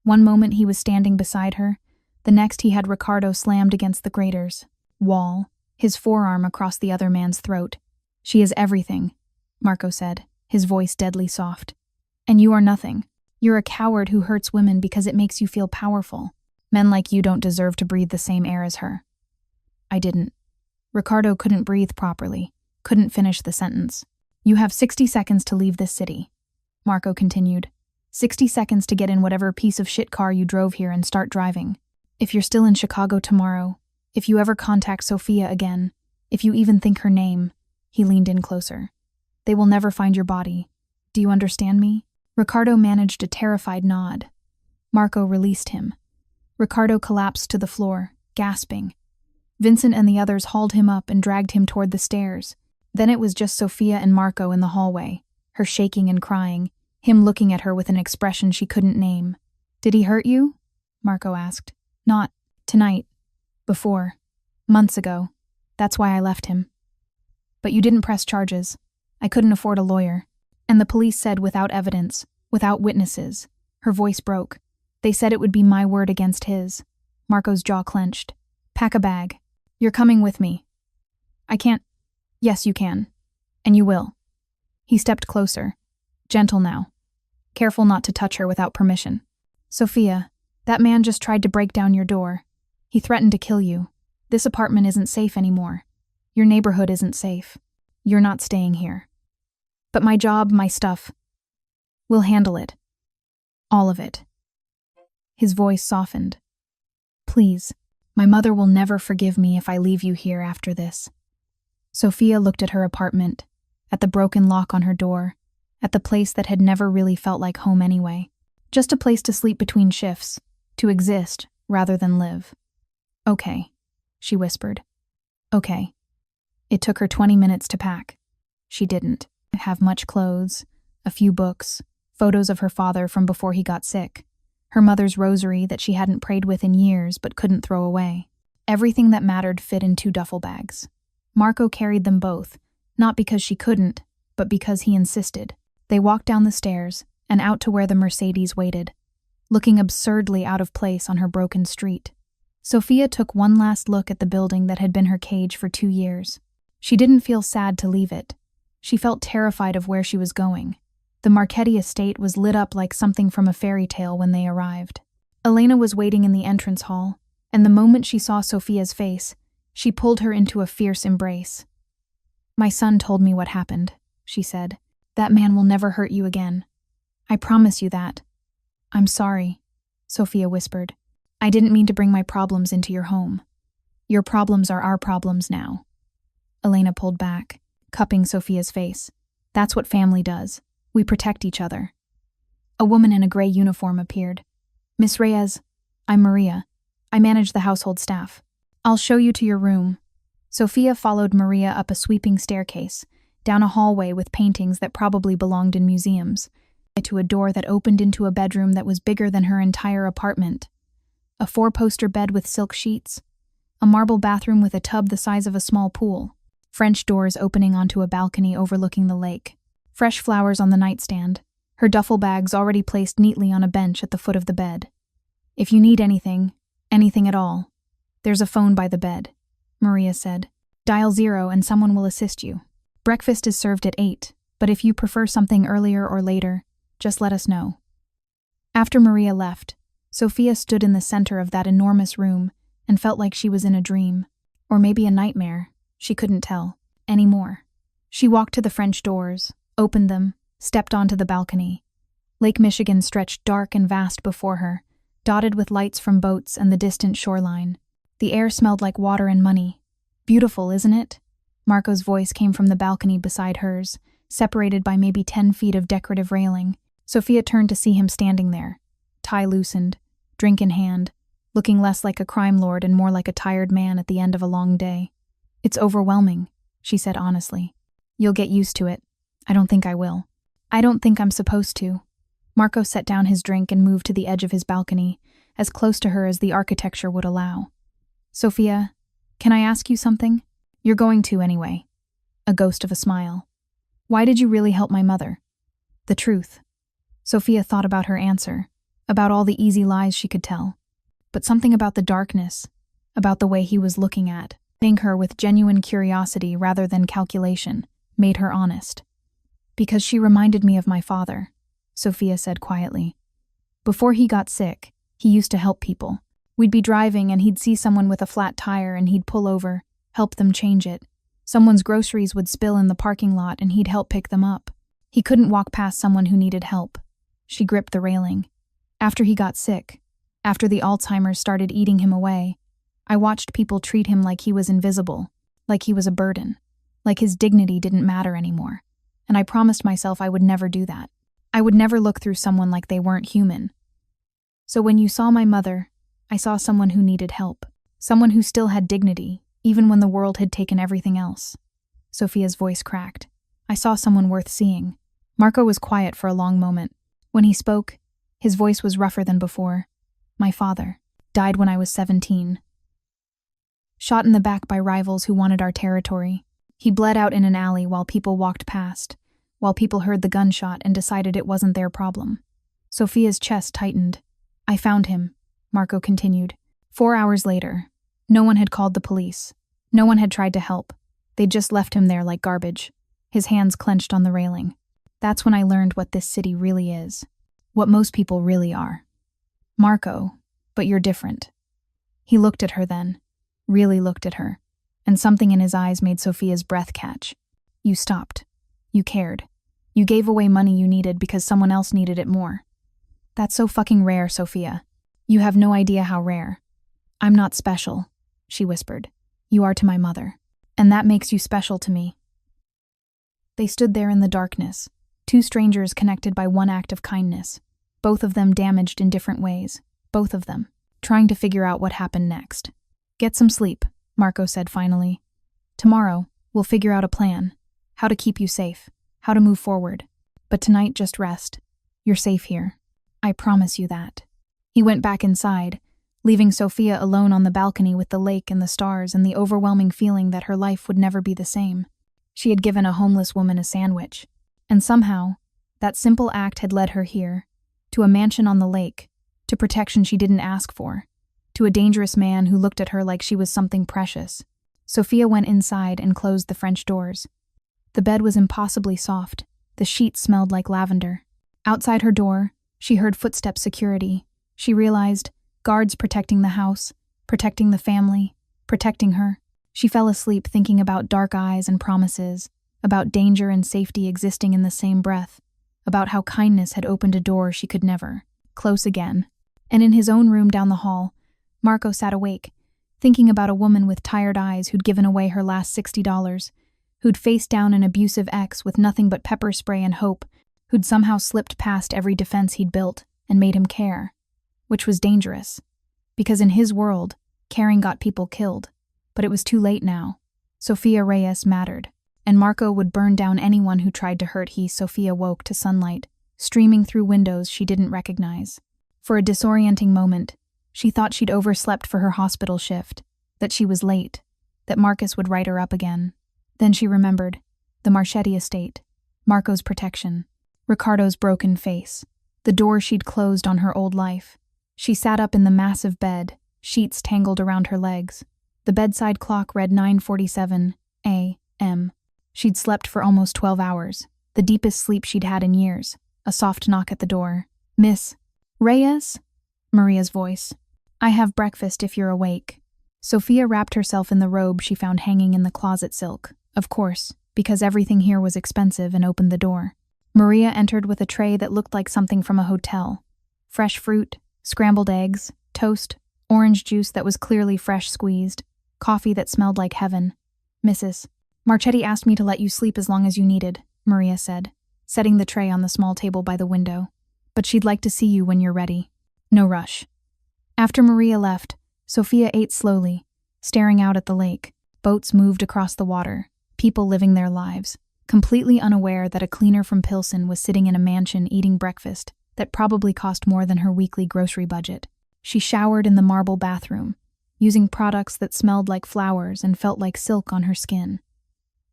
One moment he was standing beside her, the next he had Ricardo slammed against the grater's wall, his forearm across the other man's throat. She is everything, Marco said, his voice deadly soft. And you are nothing. You're a coward who hurts women because it makes you feel powerful. Men like you don't deserve to breathe the same air as her. I didn't. Ricardo couldn't breathe properly, couldn't finish the sentence. You have 60 seconds to leave this city, Marco continued. 60 seconds to get in whatever piece of shit car you drove here and start driving. If you're still in Chicago tomorrow, if you ever contact Sofia again, if you even think her name, he leaned in closer. They will never find your body. Do you understand me? Ricardo managed a terrified nod. Marco released him. Ricardo collapsed to the floor, gasping. Vincent and the others hauled him up and dragged him toward the stairs. Then it was just Sofia and Marco in the hallway, her shaking and crying, him looking at her with an expression she couldn't name. Did he hurt you? Marco asked. Not tonight. Before. Months ago. That's why I left him. But you didn't press charges. I couldn't afford a lawyer. And the police said without evidence, without witnesses. Her voice broke. They said it would be my word against his. Marco's jaw clenched. Pack a bag. You're coming with me. I can't. Yes, you can. And you will. He stepped closer. Gentle now. Careful not to touch her without permission. Sofia, that man just tried to break down your door. He threatened to kill you. This apartment isn't safe anymore. Your neighborhood isn't safe. You're not staying here. But my job, my stuff. We'll handle it. All of it. His voice softened. Please, my mother will never forgive me if I leave you here after this. Sofia looked at her apartment, at the broken lock on her door, at the place that had never really felt like home anyway. Just a place to sleep between shifts, to exist rather than live. Okay, she whispered. Okay. It took her 20 minutes to pack. She didn't have much clothes, a few books, photos of her father from before he got sick, her mother's rosary that she hadn't prayed with in years but couldn't throw away. Everything that mattered fit in 2 duffel bags. Marco carried them both, not because she couldn't, but because he insisted. They walked down the stairs and out to where the Mercedes waited, looking absurdly out of place on her broken street. Sofia took one last look at the building that had been her cage for 2 years. She didn't feel sad to leave it. She felt terrified of where she was going. The Marchetti estate was lit up like something from a fairy tale when they arrived. Elena was waiting in the entrance hall, and the moment she saw Sofia's face, she pulled her into a fierce embrace. My son told me what happened, she said. That man will never hurt you again. I promise you that. I'm sorry, Sofia whispered. I didn't mean to bring my problems into your home. Your problems are our problems now. Elena pulled back, cupping Sofia's face. That's what family does. We protect each other. A woman in a gray uniform appeared. Miss Reyes, I'm Maria. I manage the household staff. I'll show you to your room. Sofia followed Maria up a sweeping staircase, down a hallway with paintings that probably belonged in museums, to a door that opened into a bedroom that was bigger than her entire apartment. A 4-poster bed with silk sheets, a marble bathroom with a tub the size of a small pool, French doors opening onto a balcony overlooking the lake, fresh flowers on the nightstand, her duffel bags already placed neatly on a bench at the foot of the bed. "If you need anything at all, there's a phone by the bed," Maria said. "Dial 0 and someone will assist you. Breakfast is served at 8, but if you prefer something earlier or later, just let us know." After Maria left, Sofia stood in the center of that enormous room and felt like she was in a dream, or maybe a nightmare. She couldn't tell anymore. She walked to the French doors, opened them, stepped onto the balcony. Lake Michigan stretched dark and vast before her, dotted with lights from boats and the distant shoreline. The air smelled like water and money. "Beautiful, isn't it?" Marco's voice came from the balcony beside hers, separated by maybe 10 feet of decorative railing. Sofia turned to see him standing there, tie loosened, drink in hand, looking less like a crime lord and more like a tired man at the end of a long day. "It's overwhelming," she said honestly. "You'll get used to it." "I don't think I will." "I don't think I'm supposed to." Marco set down his drink and moved to the edge of his balcony, as close to her as the architecture would allow. "Sofia, can I ask you something?" "You're going to anyway." A ghost of a smile. "Why did you really help my mother?" "The truth." Sofia thought about her answer, about all the easy lies she could tell. But something about the darkness, about the way he was looking at her with genuine curiosity rather than calculation, made her honest. "Because she reminded me of my father," Sofia said quietly. "Before he got sick, he used to help people. We'd be driving and he'd see someone with a flat tire and he'd pull over, help them change it. Someone's groceries would spill in the parking lot and he'd help pick them up. He couldn't walk past someone who needed help." She gripped the railing. "After he got sick, after the Alzheimer's started eating him away, I watched people treat him like he was invisible, like he was a burden, like his dignity didn't matter anymore. And I promised myself I would never do that. I would never look through someone like they weren't human. So when you saw my mother, I saw someone who needed help, someone who still had dignity, even when the world had taken everything else." Sofia's voice cracked. "I saw someone worth seeing." Marco was quiet for a long moment. When he spoke, his voice was rougher than before. "My father died when I was 17. Shot in the back by rivals who wanted our territory. He bled out in an alley while people walked past, while people heard the gunshot and decided it wasn't their problem." Sofia's chest tightened. "I found him," Marco continued. 4 hours later. No one had called the police. No one had tried to help. They'd just left him there like garbage, his hands clenched on the railing. That's when I learned what this city really is. What most people really are. "Marco, but you're different." He looked at her then, really looked at her, and something in his eyes made Sofia's breath catch. "You stopped. You cared. You gave away money you needed because someone else needed it more. That's so fucking rare, Sofia. You have no idea how rare." "I'm not special," she whispered. "You are to my mother. And that makes you special to me." They stood there in the darkness, two strangers connected by one act of kindness, both of them damaged in different ways, both of them, trying to figure out what happened next. "Get some sleep," Marco said finally. "Tomorrow, we'll figure out a plan, how to keep you safe, how to move forward. But tonight, just rest. You're safe here. I promise you that." He went back inside, leaving Sofia alone on the balcony with the lake and the stars and the overwhelming feeling that her life would never be the same. She had given a homeless woman a sandwich, and somehow, that simple act had led her here, to a mansion on the lake, to protection she didn't ask for, to a dangerous man who looked at her like she was something precious. Sofia went inside and closed the French doors. The bed was impossibly soft. The sheets smelled like lavender. Outside her door, she heard footsteps security. She realized, guards protecting the house, protecting the family, protecting her. She fell asleep thinking about dark eyes and promises, about danger and safety existing in the same breath, about how kindness had opened a door she could never close again. And in his own room down the hall, Marco sat awake, thinking about a woman with tired eyes who'd given away her last $60, who'd faced down an abusive ex with nothing but pepper spray and hope, who'd somehow slipped past every defense he'd built and made him care. Which was dangerous, because in his world, caring got people killed. But it was too late now. Sofia Reyes mattered, and Marco would burn down anyone who tried to hurt he. Sofia woke to sunlight, streaming through windows she didn't recognize. For a disorienting moment, she thought she'd overslept for her hospital shift, that she was late, that Marcus would write her up again. Then she remembered the Marchetti estate, Marco's protection, Ricardo's broken face. The door she'd closed on her old life. She sat up in the massive bed, sheets tangled around her legs. The bedside clock read 9:47 a.m. She'd slept for almost 12 hours, the deepest sleep she'd had in years. A soft knock at the door. "Miss Reyes?" Maria's voice. "I have breakfast if you're awake." Sofia wrapped herself in the robe she found hanging in the closet silk, of course, because everything here was expensive, and opened the door. Maria entered with a tray that looked like something from a hotel. Fresh fruit, scrambled eggs, toast, orange juice that was clearly fresh squeezed, coffee that smelled like heaven. "Mrs. Marchetti asked me to let you sleep as long as you needed," Maria said, setting the tray on the small table by the window. "But she'd like to see you when you're ready. No rush." After Maria left, Sofia ate slowly, staring out at the lake. Boats moved across the water, people living their lives, completely unaware that a cleaner from Pilsen was sitting in a mansion eating breakfast that probably cost more than her weekly grocery budget. She showered in the marble bathroom, using products that smelled like flowers and felt like silk on her skin.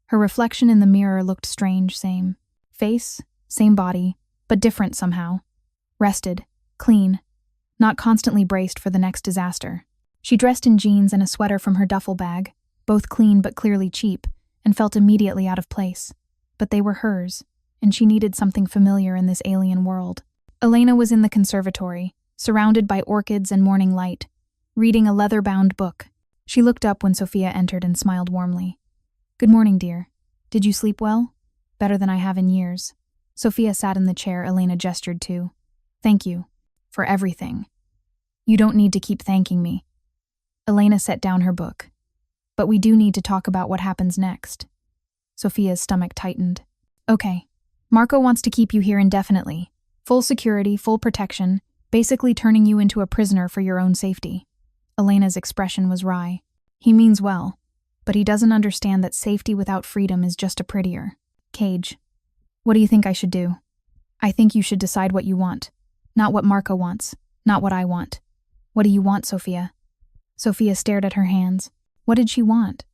Her reflection in the mirror looked strange, same face, same body, but different somehow. Rested, clean, not constantly braced for the next disaster. She dressed in jeans and a sweater from her duffel bag, both clean but clearly cheap, and felt immediately out of place. But they were hers, and she needed something familiar in this alien world. Elena was in the conservatory, surrounded by orchids and morning light, reading a leather-bound book. She looked up when Sofia entered and smiled warmly. "Good morning, dear. Did you sleep well?" "Better than I have in years." Sofia sat in the chair Elena gestured to. "Thank you. For everything." "You don't need to keep thanking me." Elena set down her book. "But we do need to talk about what happens next." Sofia's stomach tightened. "Okay. Marco wants to keep you here indefinitely. Full security, full protection, basically turning you into a prisoner for your own safety." Elena's expression was wry. "He means well, but he doesn't understand that safety without freedom is just a prettier cage. What do you think I should do?" "I think you should decide what you want. Not what Marco wants, not what I want." "What do you want, Sofia?" Sofia stared at her hands. What did she want?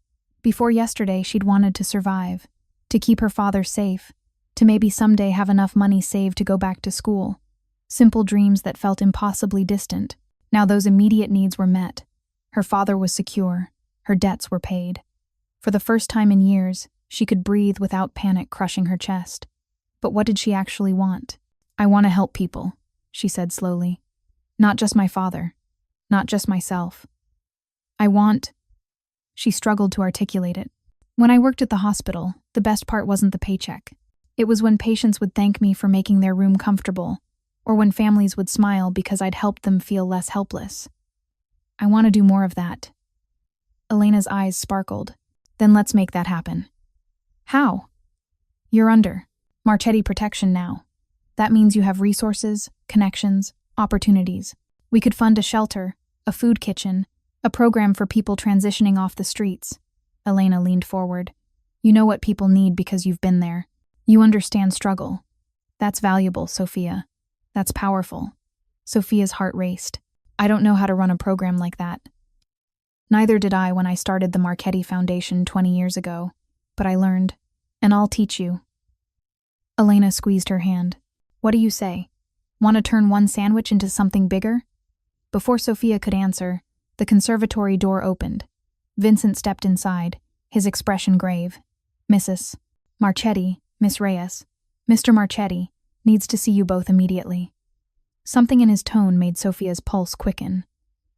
Before yesterday, she'd wanted to survive, to keep her father safe, to maybe someday have enough money saved to go back to school. Simple dreams that felt impossibly distant. Now those immediate needs were met. Her father was secure. Her debts were paid. For the first time in years, she could breathe without panic crushing her chest. But what did she actually want? "I want to help people," she said slowly. "Not just my father. Not just myself. I want..." She struggled to articulate it. "When I worked at the hospital, the best part wasn't the paycheck. It was when patients would thank me for making their room comfortable, or when families would smile because I'd helped them feel less helpless. I want to do more of that." Elena's eyes sparkled. "Then let's make that happen." "How?" "You're under Marchetti protection now. That means you have resources, connections, opportunities. We could fund a shelter, a food kitchen, a program for people transitioning off the streets." Elena leaned forward. "You know what people need because you've been there. You understand struggle. That's valuable, Sofia. That's powerful." Sofia's heart raced. "I don't know how to run a program like that. Neither did I when I started the Marchetti Foundation 20 years ago, but I learned, and I'll teach you." Elena squeezed her hand. "What do you say? Want to turn one sandwich into something bigger?" Before Sofia could answer, the conservatory door opened. Vincent stepped inside, his expression grave. "Mrs. Marchetti, Miss Reyes, Mr. Marchetti, needs to see you both immediately." Something in his tone made Sofia's pulse quicken.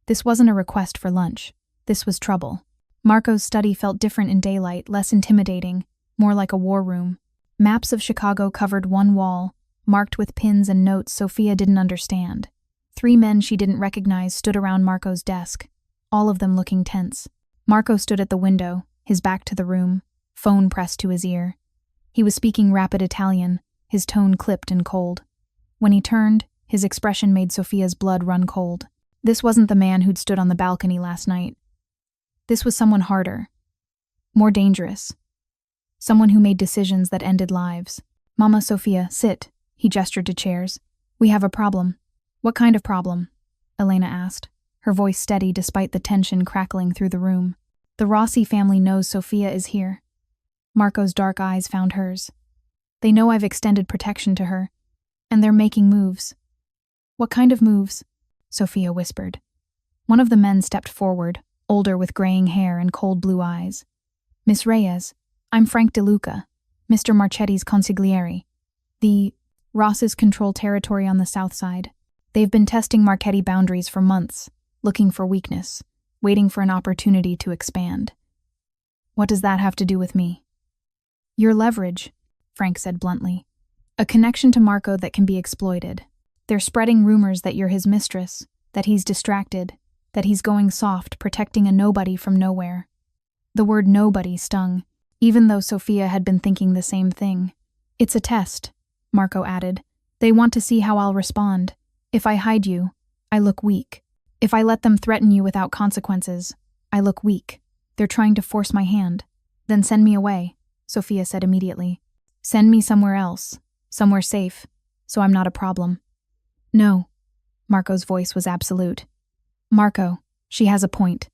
This wasn't a request for lunch. This was trouble. Marco's study felt different in daylight, less intimidating, more like a war room. Maps of Chicago covered one wall, marked with pins and notes Sofia didn't understand. 3 men she didn't recognize stood around Marco's desk, all of them looking tense. Marco stood at the window, his back to the room, phone pressed to his ear. He was speaking rapid Italian, his tone clipped and cold. When he turned, his expression made Sofia's blood run cold. This wasn't the man who'd stood on the balcony last night. This was someone harder, more dangerous. Someone who made decisions that ended lives. "Mama, Sofia, sit." He gestured to chairs. "We have a problem." "What kind of problem?" Elena asked, her voice steady despite the tension crackling through the room. "The Rossi family knows Sofia is here." Marco's dark eyes found hers. "They know I've extended protection to her, And they're making moves. What kind of moves? Sofia whispered. One of the men stepped forward, older with graying hair and cold blue eyes. Miss Reyes, I'm Frank DeLuca, Mr. Marchetti's consigliere. The Rosses control territory on the south side. They've been testing Marchetti boundaries for months, looking for weakness, waiting for an opportunity to expand. What does that have to do with me? Your leverage, Frank said bluntly. A connection to Marco that can be exploited. They're spreading rumors that you're his mistress, that he's distracted, that he's going soft, protecting a nobody from nowhere. The word nobody stung, even though Sofia had been thinking the same thing. It's a test, Marco added. They want to see how I'll respond. If I hide you, I look weak. If I let them threaten you without consequences, I look weak. They're trying to force my hand. Then send me away, Sofia said immediately. Send me somewhere else, somewhere safe, so I'm not a problem. No, Marco's voice was absolute. Marco, she has a point,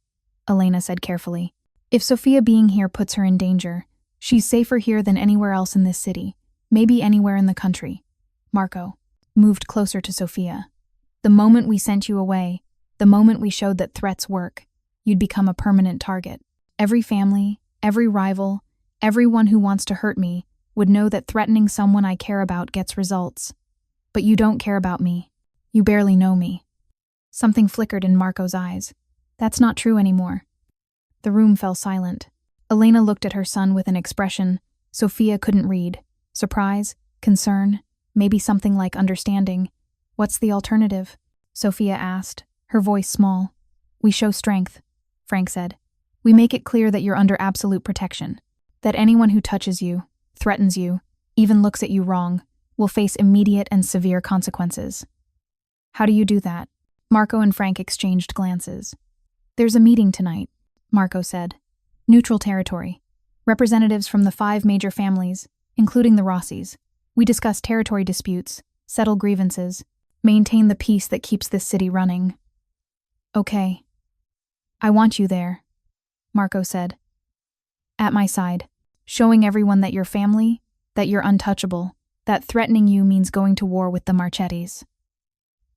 Elena said carefully. If Sofia being here puts her in danger, she's safer here than anywhere else in this city, maybe anywhere in the country. Marco moved closer to Sofia. The moment we sent you away, the moment we showed that threats work, you'd become a permanent target. Every family, every rival, everyone who wants to hurt me would know that threatening someone I care about gets results. But you don't care about me. You barely know me. Something flickered in Marco's eyes. That's not true anymore. The room fell silent. Elena looked at her son with an expression Sofia couldn't read. Surprise, concern, maybe something like understanding. What's the alternative? Sofia asked, her voice small. We show strength, Frank said. We make it clear that you're under absolute protection. That anyone who touches you, threatens you, even looks at you wrong, will face immediate and severe consequences. How do you do that? Marco and Frank exchanged glances. There's a meeting tonight, Marco said. Neutral territory. Representatives from the 5 major families, including the Rossis. We discuss territory disputes, settle grievances, maintain the peace that keeps this city running. Okay. I want you there, Marco said. At my side, showing everyone that you're family, that you're untouchable, that threatening you means going to war with the Marchettis.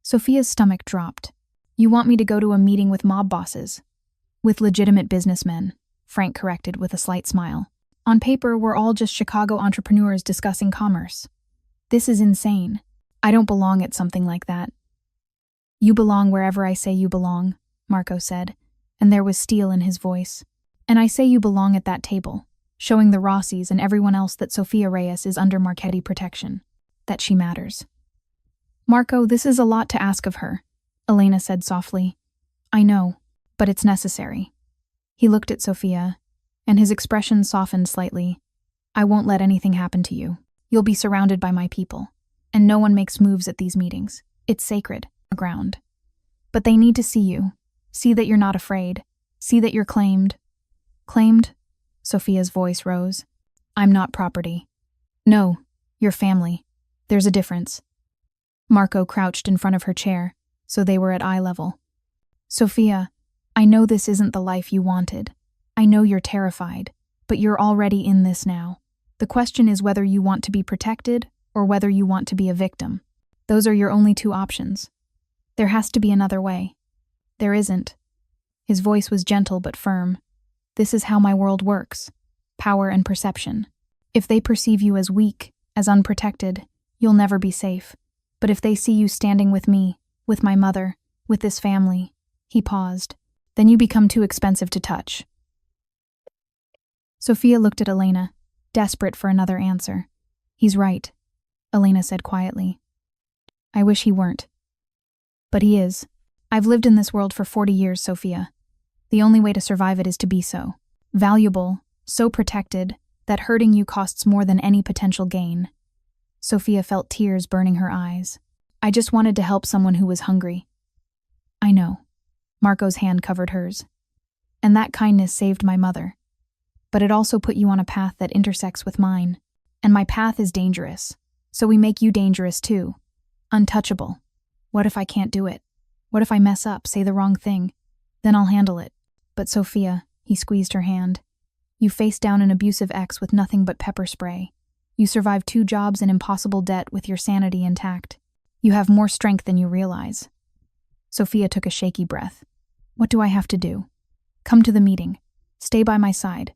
Sofia's stomach dropped. You want me to go to a meeting with mob bosses? With legitimate businessmen, Frank corrected with a slight smile. On paper, we're all just Chicago entrepreneurs discussing commerce. This is insane. I don't belong at something like that. You belong wherever I say you belong, Marco said, and there was steel in his voice. And I say you belong at that table, showing the Rossis and everyone else that Sofia Reyes is under Marchetti protection, that she matters. Marco, this is a lot to ask of her, Elena said softly. I know, but it's necessary. He looked at Sofia, and his expression softened slightly. I won't let anything happen to you. You'll be surrounded by my people, and no one makes moves at these meetings. It's sacred, ground. But they need to see you, see that you're not afraid, see that you're claimed. Claimed? Sofia's voice rose. I'm not property. No, you're family. There's a difference. Marco crouched in front of her chair, so they were at eye level. Sofia, I know this isn't the life you wanted. I know you're terrified, but you're already in this now. The question is whether you want to be protected or whether you want to be a victim. Those are your only 2 options. There has to be another way. There isn't. His voice was gentle but firm. This is how my world works. Power and perception. If they perceive you as weak, as unprotected, you'll never be safe. But if they see you standing with me, with my mother, with this family, he paused, then you become too expensive to touch. Sofia looked at Elena, desperate for another answer. He's right, Elena said quietly. I wish he weren't. But he is. I've lived in this world for 40 years, Sofia. The only way to survive it is to be so. Valuable, so protected, that hurting you costs more than any potential gain. Sofia felt tears burning her eyes. I just wanted to help someone who was hungry. I know. Marco's hand covered hers. And that kindness saved my mother. But it also put you on a path that intersects with mine. And my path is dangerous. So we make you dangerous too. Untouchable. What if I can't do it? What if I mess up, say the wrong thing? Then I'll handle it. But Sofia, he squeezed her hand. You faced down an abusive ex with nothing but pepper spray. You survived 2 jobs and impossible debt with your sanity intact. You have more strength than you realize." Sofia took a shaky breath. "What do I have to do?" "Come to the meeting. Stay by my side.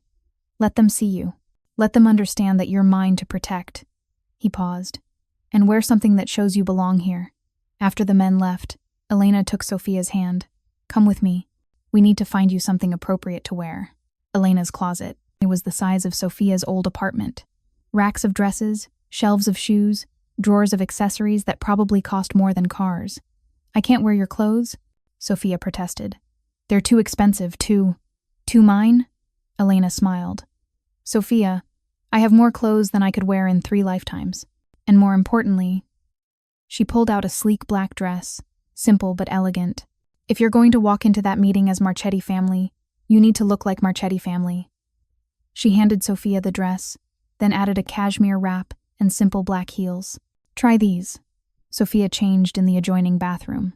Let them see you. Let them understand that you're mine to protect." He paused. "And wear something that shows you belong here." After the men left, Elena took Sofia's hand. "Come with me. We need to find you something appropriate to wear." Elena's closet. It was the size of Sofia's old apartment. Racks of dresses, shelves of shoes, drawers of accessories that probably cost more than cars. "I can't wear your clothes," Sofia protested. "They're too expensive, too mine?" Elena smiled. "Sofia, I have more clothes than I could wear in 3 lifetimes. And more importantly," she pulled out a sleek black dress, simple but elegant. "If you're going to walk into that meeting as Marchetti family, you need to look like Marchetti family." She handed Sofia the dress, then added a cashmere wrap and simple black heels. "Try these." Sofia changed in the adjoining bathroom.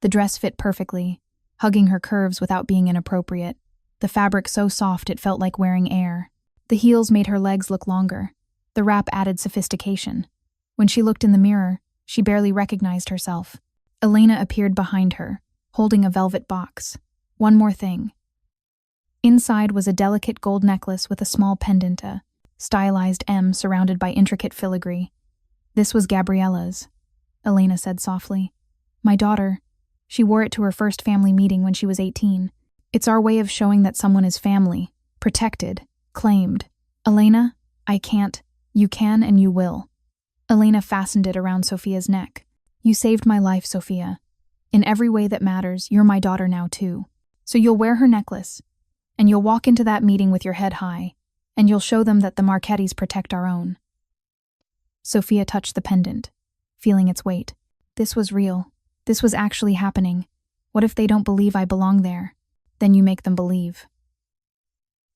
The dress fit perfectly, hugging her curves without being inappropriate. The fabric so soft it felt like wearing air. The heels made her legs look longer. The wrap added sophistication. When she looked in the mirror, she barely recognized herself. Elena appeared behind her, holding a velvet box. One more thing. Inside was a delicate gold necklace with a small pendant, a stylized M surrounded by intricate filigree. "This was Gabriella's," Elena said softly. "My daughter. She wore it to her first family meeting when she was 18. It's our way of showing that someone is family, protected, claimed. Elena, I can't. You can and you will." Elena fastened it around Sofia's neck. "You saved my life, Sofia. In every way that matters, you're my daughter now too. So you'll wear her necklace, and you'll walk into that meeting with your head high, and you'll show them that the Marchettis protect our own." Sofia touched the pendant, feeling its weight. This was real. This was actually happening. What if they don't believe I belong there? Then you make them believe.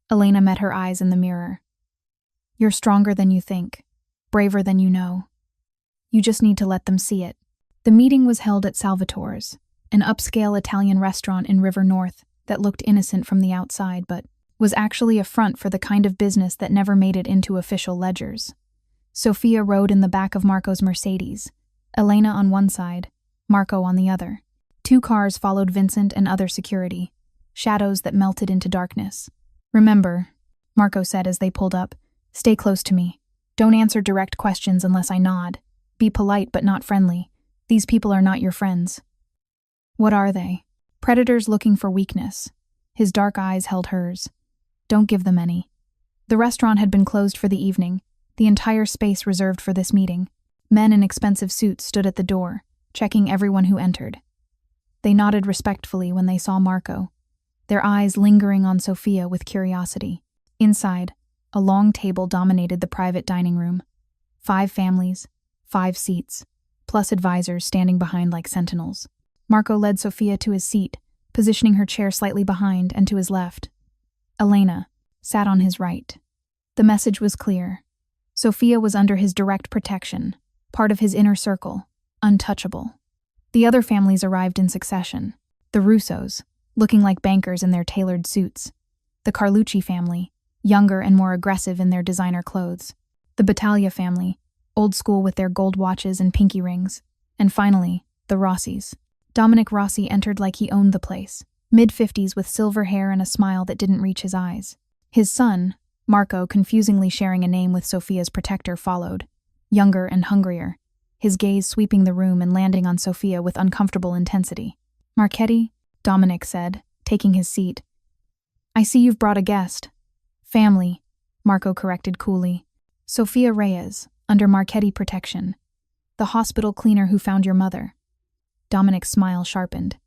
Elena met her eyes in the mirror. "You're stronger than you think, braver than you know. You just need to let them see it." The meeting was held at Salvatore's, an upscale Italian restaurant in River North that looked innocent from the outside but was actually a front for the kind of business that never made it into official ledgers. Sofia rode in the back of Marco's Mercedes, Elena on one side, Marco on the other. 2 cars followed Vincent and other security, shadows that melted into darkness. "Remember," Marco said as they pulled up, "stay close to me. Don't answer direct questions unless I nod. Be polite but not friendly. These people are not your friends." "What are they?" "Predators looking for weakness." His dark eyes held hers. "Don't give them any." The restaurant had been closed for the evening, the entire space reserved for this meeting. Men in expensive suits stood at the door, checking everyone who entered. They nodded respectfully when they saw Marco, their eyes lingering on Sofia with curiosity. Inside, a long table dominated the private dining room. 5 families, 5 seats, plus advisors standing behind like sentinels. Marco led Sofia to his seat, positioning her chair slightly behind and to his left. Elena sat on his right. The message was clear. Sofia was under his direct protection, part of his inner circle, untouchable. The other families arrived in succession. The Russos, looking like bankers in their tailored suits. The Carlucci family, younger and more aggressive in their designer clothes. The Battaglia family, old school with their gold watches and pinky rings. And finally, the Rossis. Dominic Rossi entered like he owned the place, mid-50s with silver hair and a smile that didn't reach his eyes. His son, Marco, confusingly sharing a name with Sofia's protector, followed, younger and hungrier, his gaze sweeping the room and landing on Sofia with uncomfortable intensity. "Marchetti," Dominic said, taking his seat. "I see you've brought a guest." "Family," Marco corrected coolly. "Sofia Reyes, under Marchetti protection. The hospital cleaner who found your mother." Dominic's smile sharpened.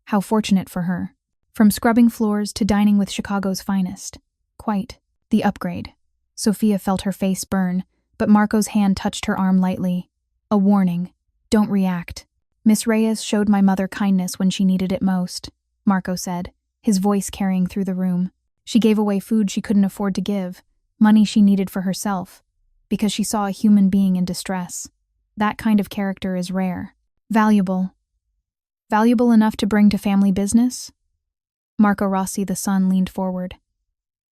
How fortunate for her. From scrubbing floors to dining with Chicago's finest. Quite the upgrade. Sofia felt her face burn, but Marco's hand touched her arm lightly. A warning. Don't react. "Miss Reyes showed my mother kindness when she needed it most," Marco said, his voice carrying through the room. "She gave away food she couldn't afford to give, money she needed for herself, because she saw a human being in distress. That kind of character is rare. Valuable. Valuable enough to bring to family business?" Marco Rossi, the son, leaned forward.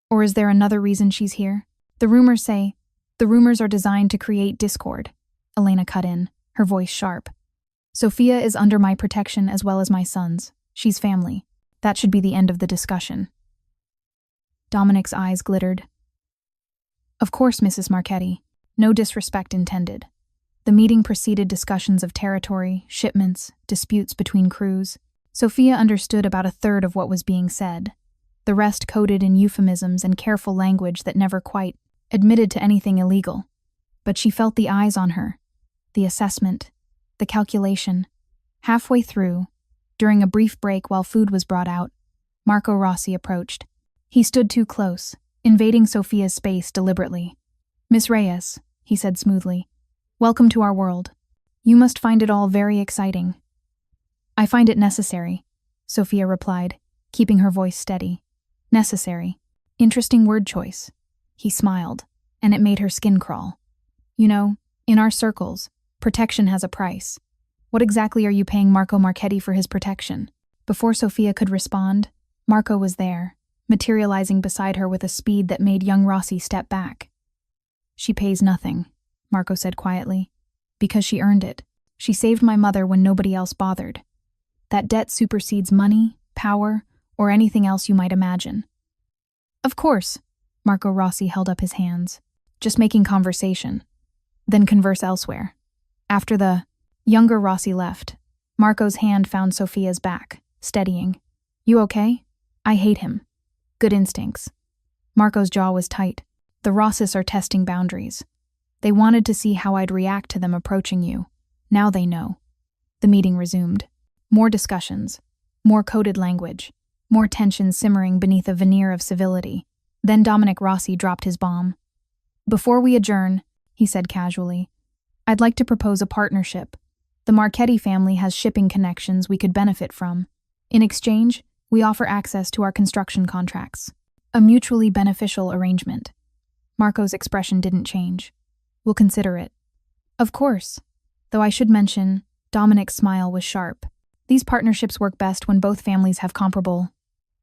"Or is there another reason she's here? The rumors say The rumors are designed to create discord. Elena cut in, her voice sharp. Sofia is under my protection as well as my son's. She's family. That should be the end of the discussion. Dominic's eyes glittered. Of course, Mrs. Marchetti. No disrespect intended. The meeting preceded discussions of territory, shipments, disputes between crews. Sofia understood about a third of what was being said. The rest coded in euphemisms and careful language that never quite admitted to anything illegal. But she felt the eyes on her, the assessment, the calculation. Halfway through, during a brief break while food was brought out, Marco Rossi approached. He stood too close, invading Sofia's space deliberately. Miss Reyes, he said smoothly, welcome to our world. You must find it all very exciting. I find it necessary, Sofia replied, keeping her voice steady. Necessary. Interesting word choice. He smiled, and it made her skin crawl. You know, in our circles, protection has a price. What exactly are you paying Marco Marchetti for his protection? Before Sofia could respond, Marco was there, materializing beside her with a speed that made young Rossi step back. She pays nothing, Marco said quietly, because she earned it. She saved my mother when nobody else bothered. That debt supersedes money, power, or anything else you might imagine. Of course, Marco Rossi held up his hands, just making conversation. Then converse elsewhere. After the younger Rossi left, Marco's hand found Sofia's back, steadying. You okay? I hate him. Good instincts. Marco's jaw was tight. The Rossis are testing boundaries. They wanted to see how I'd react to them approaching you. Now they know. The meeting resumed. More discussions. More coded language. More tension simmering beneath a veneer of civility. Then Dominic Rossi dropped his bomb. Before we adjourn, he said casually, I'd like to propose a partnership. The Marchetti family has shipping connections we could benefit from. In exchange, we offer access to our construction contracts. A mutually beneficial arrangement. Marco's expression didn't change. We'll consider it. Of course. Though I should mention, Dominic's smile was sharp. These partnerships work best when both families have comparable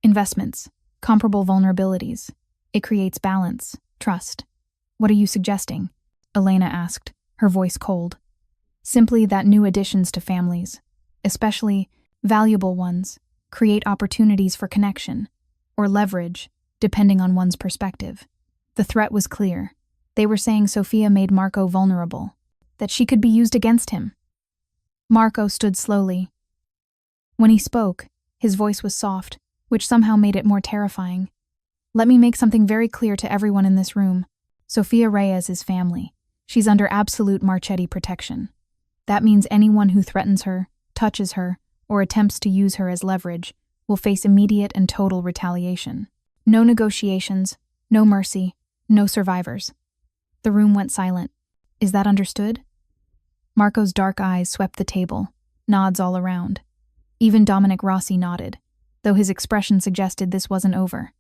investments, comparable vulnerabilities. It creates balance, trust. What are you suggesting? Elena asked, her voice cold. Simply that new additions to families, especially valuable ones, create opportunities for connection, or leverage, depending on one's perspective. The threat was clear. They were saying Sofia made Marco vulnerable, that she could be used against him. Marco stood slowly. When he spoke, his voice was soft, which somehow made it more terrifying. Let me make something very clear to everyone in this room. Sofia Reyes is family. She's under absolute Marchetti protection. That means anyone who threatens her, touches her, or attempts to use her as leverage will face immediate and total retaliation. No negotiations, no mercy, no survivors. The room went silent. Is that understood? Marco's dark eyes swept the table, nods all around. Even Dominic Rossi nodded, though his expression suggested this wasn't over.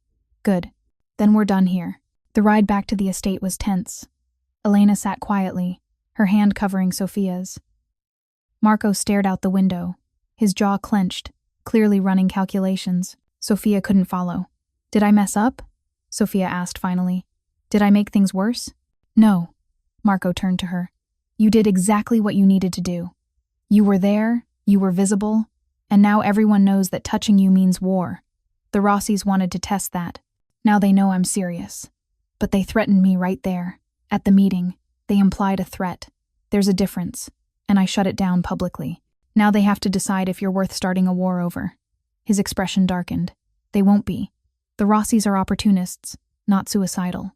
Good. Then we're done here. The ride back to the estate was tense. Elena sat quietly, her hand covering Sofia's. Marco stared out the window, his jaw clenched, clearly running calculations. Sofia couldn't follow. Did I mess up? Sofia asked finally. Did I make things worse? No. Marco turned to her. You did exactly what you needed to do. You were there, you were visible, and now everyone knows that touching you means war. The Rossis wanted to test that. Now they know I'm serious. But they threatened me right there. At the meeting, they implied a threat. There's a difference, and I shut it down publicly. Now they have to decide if you're worth starting a war over. His expression darkened. They won't be. The Rossis are opportunists, not suicidal.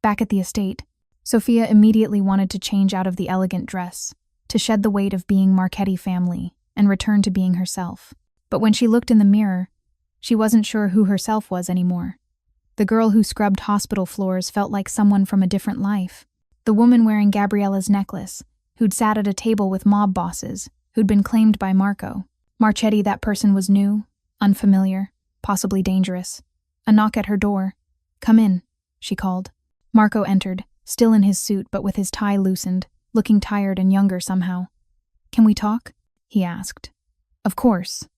Back at the estate, Sofia immediately wanted to change out of the elegant dress, to shed the weight of being Marchetti family, and return to being herself. But when she looked in the mirror, she wasn't sure who herself was anymore. The girl who scrubbed hospital floors felt like someone from a different life. The woman wearing Gabriella's necklace, who'd sat at a table with mob bosses, who'd been claimed by Marco. Marchetti, that person was new, unfamiliar, possibly dangerous. A knock at her door. Come in, she called. Marco entered, still in his suit but with his tie loosened, looking tired and younger somehow. Can we talk? He asked. Of course.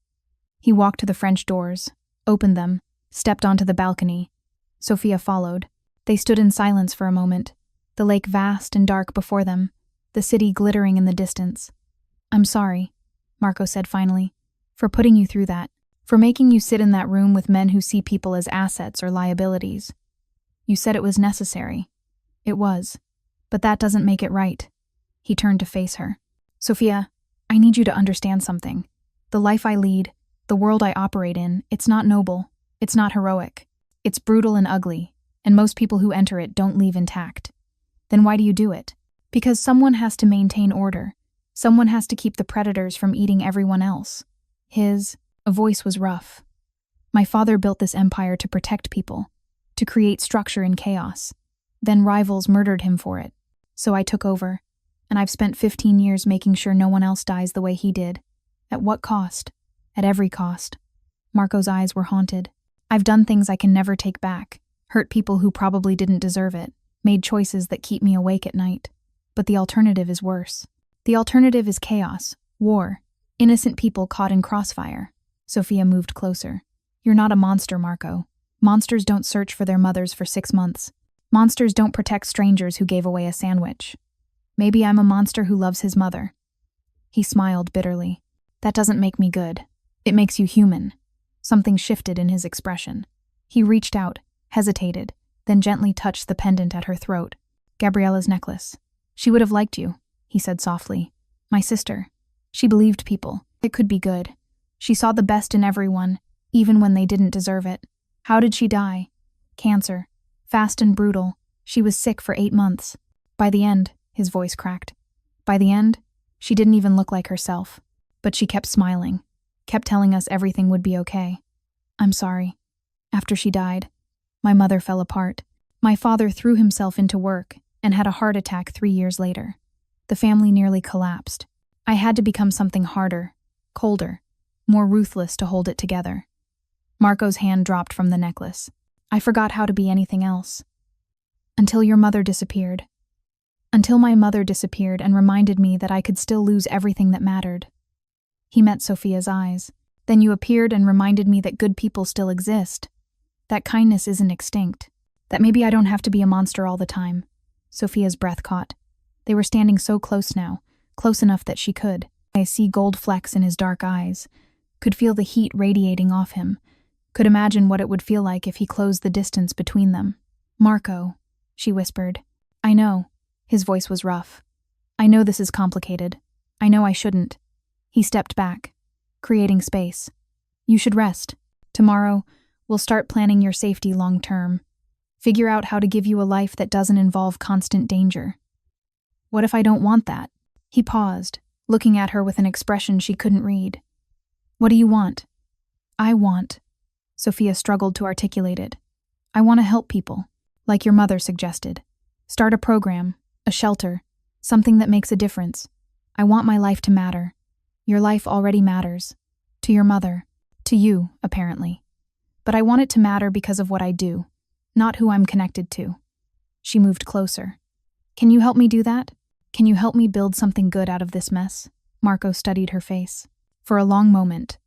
He walked to the French doors, opened them, stepped onto the balcony. Sofia followed. They stood in silence for a moment. the lake vast and dark before them, the city glittering in the distance. "I'm sorry," Marco said finally, "for putting you through that, for making you sit in that room with men who see people as assets or liabilities. You said it was necessary. It was. But that doesn't make it right." He turned to face her. "Sofia, I need you to understand something. The life I lead, the world I operate in, it's not noble. It's not heroic. It's brutal and ugly, and most people who enter it don't leave intact. Then why do you do it? Because someone has to maintain order. Someone has to keep the predators from eating everyone else." A voice was rough. "My father built this empire to protect people, to create structure in chaos. Then rivals murdered him for it. So I took over, and I've spent 15 years making sure no one else dies the way he did. At what cost? At every cost." Marco's eyes were haunted. "I've done things I can never take back, hurt people who probably didn't deserve it, made choices that keep me awake at night. But the alternative is worse. The alternative is chaos, war, innocent people caught in crossfire." Sofia moved closer. "You're not a monster, Marco. Monsters don't search for their mothers for 6 months. Monsters don't protect strangers who gave away a sandwich. Maybe I'm a monster who loves his mother." He smiled bitterly. "That doesn't make me good. It makes you human." Something shifted in his expression. He reached out, hesitated, then gently touched the pendant at her throat. "Gabriella's necklace. She would have liked you," he said softly. "My sister. She believed people. It could be good. She saw the best in everyone, even when they didn't deserve it. How did she die? Cancer. Fast and brutal. She was sick for 8 months. By the end," his voice cracked. "By the end, she didn't even look like herself. But she kept smiling, kept telling us everything would be okay. I'm sorry. After she died, my mother fell apart. My father threw himself into work and had a heart attack 3 years later. The family nearly collapsed. I had to become something harder, colder, more ruthless to hold it together." Marco's hand dropped from the necklace. "I forgot how to be anything else. Until your mother disappeared. Until my mother disappeared and reminded me that I could still lose everything that mattered." He met Sofia's eyes. "Then you appeared and reminded me that good people still exist. That kindness isn't extinct. That maybe I don't have to be a monster all the time." Sofia's breath caught. They were standing so close now, close enough that she could. I see gold flecks in his dark eyes, could feel the heat radiating off him, could imagine what it would feel like if he closed the distance between them. "Marco," she whispered. "I know." His voice was rough. "I know this is complicated. I know I shouldn't." He stepped back, creating space. "You should rest. Tomorrow, we'll start planning your safety long term. Figure out how to give you a life that doesn't involve constant danger." "What if I don't want that?" He paused, looking at her with an expression she couldn't read. "What do you want?" "I want," Sofia struggled to articulate it. "I want to help people, like your mother suggested. Start a program, a shelter, something that makes a difference. I want my life to matter. Your life already matters. To your mother. To you, apparently. But I want it to matter because of what I do, not who I'm connected to." She moved closer. "Can you help me do that? Can you help me build something good out of this mess?" Marco studied her face. For a long moment.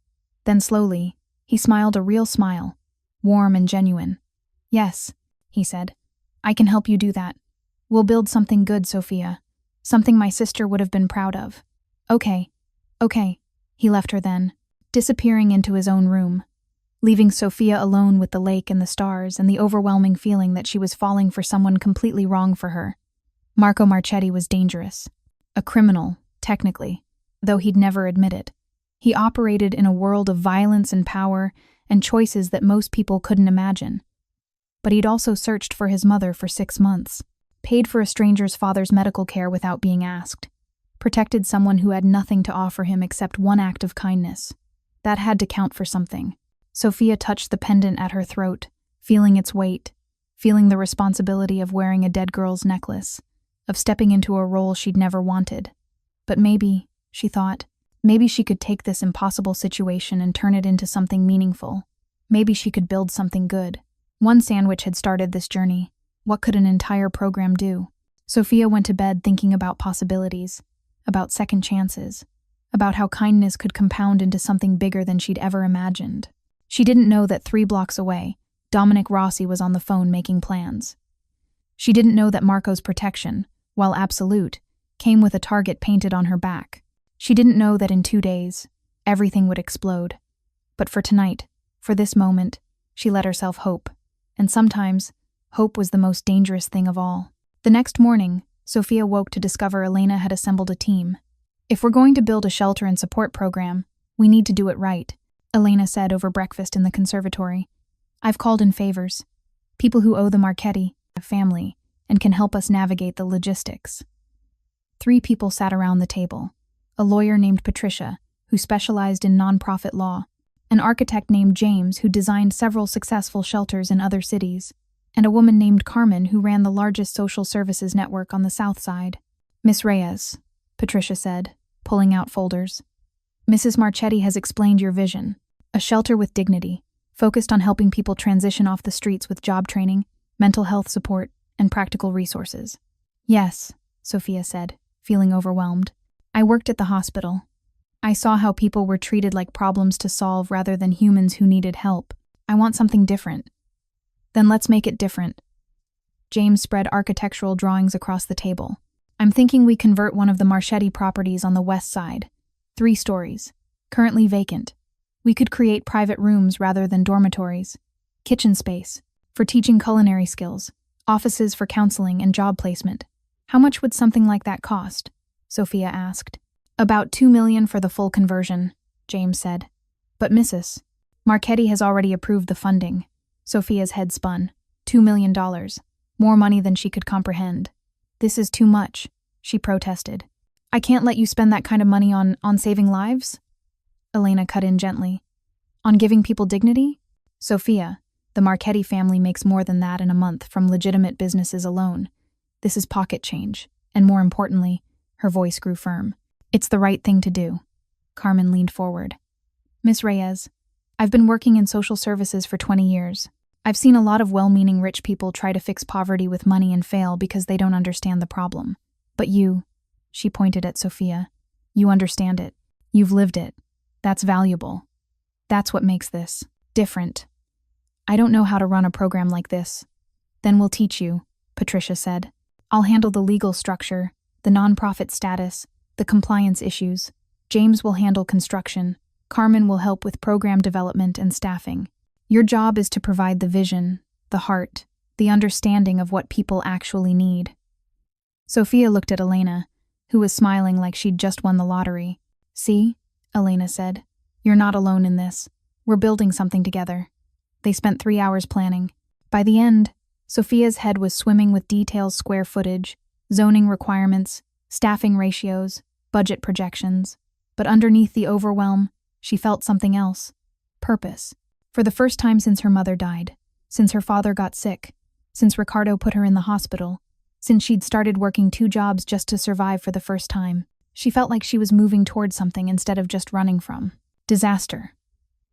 Then slowly, he smiled a real smile, warm and genuine. "Yes," he said. "I can help you do that. We'll build something good, Sofia. Something my sister would have been proud of." Okay. He left her then, disappearing into his own room, leaving Sofia alone with the lake and the stars and the overwhelming feeling that she was falling for someone completely wrong for her. Marco Marchetti was dangerous. A criminal, technically, though he'd never admit it. He operated in a world of violence and power and choices that most people couldn't imagine. But he'd also searched for his mother for 6 months, paid for a stranger's father's medical care without being asked, protected someone who had nothing to offer him except one act of kindness. That had to count for something. Sofia touched the pendant at her throat, feeling its weight, feeling the responsibility of wearing a dead girl's necklace, of stepping into a role she'd never wanted. But maybe, she thought, maybe she could take this impossible situation and turn it into something meaningful. Maybe she could build something good. One sandwich had started this journey. What could an entire program do? Sofia went to bed thinking about possibilities, about second chances, about how kindness could compound into something bigger than she'd ever imagined. She didn't know that 3 blocks away, Dominic Rossi was on the phone making plans. She didn't know that Marco's protection, while absolute, came with a target painted on her back. She didn't know that in 2 days, everything would explode. But for tonight, for this moment, she let herself hope. And sometimes, hope was the most dangerous thing of all. The next morning, Sofia woke to discover Elena had assembled a team. "If we're going to build a shelter and support program, we need to do it right," Elena said over breakfast in the conservatory. "I've called in favors. People who owe the Marchetti family and can help us navigate the logistics." 3 people sat around the table. A lawyer named Patricia, who specialized in nonprofit law, an architect named James, who designed several successful shelters in other cities, and a woman named Carmen, who ran the largest social services network on the South Side. "Miss Reyes," Patricia said, pulling out folders. "Mrs. Marchetti has explained your vision. A shelter with dignity, focused on helping people transition off the streets with job training, mental health support, and practical resources." "Yes," Sofia said, feeling overwhelmed. "I worked at the hospital. I saw how people were treated like problems to solve rather than humans who needed help. I want something different." "Then let's make it different." James spread architectural drawings across the table. "I'm thinking we convert one of the Marchetti properties on the west side. 3 stories, currently vacant. We could create private rooms rather than dormitories, kitchen space for teaching culinary skills, offices for counseling and job placement." "How much would something like that cost?" Sofia asked. "About $2 million for the full conversion," James said. "But Mrs. Marchetti has already approved the funding." Sofia's head spun. $2 million. More money than she could comprehend. "This is too much," she protested. "I can't let you spend that kind of money on saving lives?" Elena cut in gently. "On giving people dignity?" "Sofia, the Marchetti family makes more than that in a month from legitimate businesses alone. This is pocket change, and more importantly," her voice grew firm, "it's the right thing to do." Carmen leaned forward. "Miss Reyes, I've been working in social services for 20 years. I've seen a lot of well-meaning rich people try to fix poverty with money and fail because they don't understand the problem. But you," she pointed at Sofia, "you understand it. You've lived it. That's valuable. That's what makes this different." "I don't know how to run a program like this." "Then we'll teach you," Patricia said. "I'll handle the legal structure, the nonprofit status, the compliance issues. James will handle construction. Carmen will help with program development and staffing. Your job is to provide the vision, the heart, the understanding of what people actually need." Sofia looked at Elena, who was smiling like she'd just won the lottery. "See," Elena said, "you're not alone in this. We're building something together." They spent 3 hours planning. By the end, Sofia's head was swimming with details: square footage, zoning requirements, staffing ratios, budget projections. But underneath the overwhelm, she felt something else: purpose. For the first time since her mother died, since her father got sick, since Ricardo put her in the hospital, since she'd started working 2 jobs just to survive for the first time, she felt like she was moving towards something instead of just running from disaster.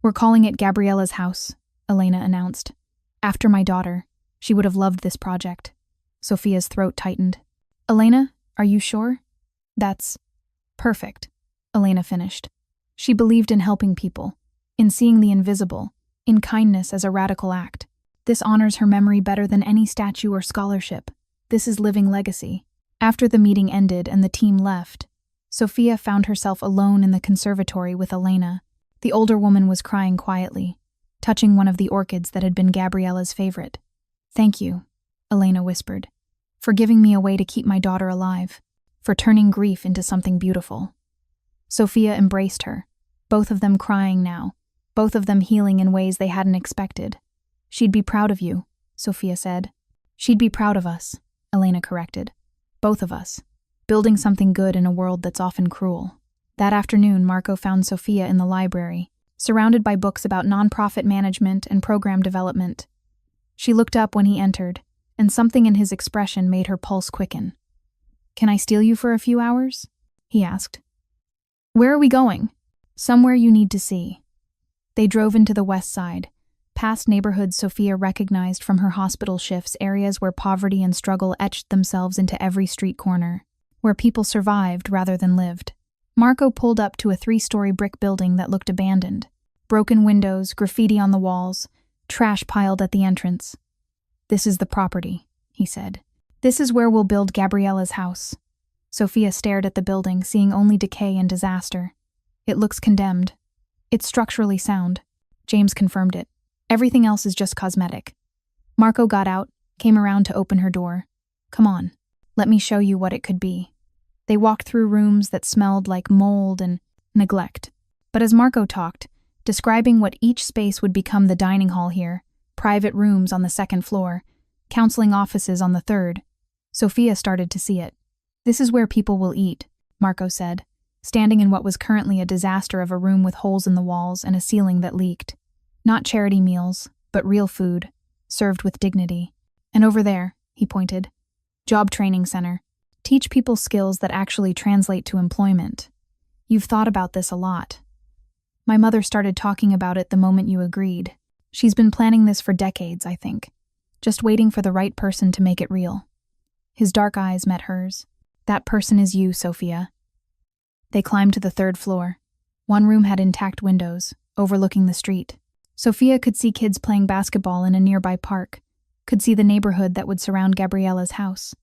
"We're calling it Gabriella's house," Elena announced. "After my daughter. She would have loved this project." Sofia's throat tightened. "Elena, are you sure?" "That's perfect," Elena finished. She believed in helping people, in seeing the invisible, in kindness as a radical act. This honors her memory better than any statue or scholarship. This is living legacy. After the meeting ended and the team left, Sofia found herself alone in the conservatory with Elena. The older woman was crying quietly, touching one of the orchids that had been Gabriella's favorite. "Thank you," Elena whispered, "for giving me a way to keep my daughter alive, for turning grief into something beautiful." Sofia embraced her, both of them crying now, both of them healing in ways they hadn't expected. "She'd be proud of you," Sofia said. "She'd be proud of us," Elena corrected. "Both of us, building something good in a world that's often cruel." That afternoon, Marco found Sofia in the library, surrounded by books about nonprofit management and program development. She looked up when he entered, and something in his expression made her pulse quicken. "Can I steal you for a few hours?" he asked. "Where are we going?" "Somewhere you need to see." They drove into the west side, past neighborhoods Sofia recognized from her hospital shifts, areas where poverty and struggle etched themselves into every street corner, where people survived rather than lived. Marco pulled up to a 3-story brick building that looked abandoned. Broken windows, graffiti on the walls, trash piled at the entrance. "This is the property," he said. This is where we'll build Gabriella's house. Sofia stared at the building, seeing only decay and disaster. It looks condemned. It's structurally sound. James confirmed it. Everything else is just cosmetic. Marco got out, came around to open her door. Come on, let me show you what it could be. They walked through rooms that smelled like mold and neglect. But as Marco talked, describing what each space would become the dining hall here, private rooms on the second floor, counseling offices on the third, Sofia started to see it. This is where people will eat, Marco said, standing in what was currently a disaster of a room with holes in the walls and a ceiling that leaked. Not charity meals, but real food, served with dignity. And over there, he pointed, job training center. Teach people skills that actually translate to employment. You've thought about this a lot. My mother started talking about it the moment you agreed. She's been planning this for decades, I think. Just waiting for the right person to make it real. His dark eyes met hers. That person is you, Sofia. They climbed to the third floor. One room had intact windows, overlooking the street. Sofia could see kids playing basketball in a nearby park, could see the neighborhood that would surround Gabriella's house.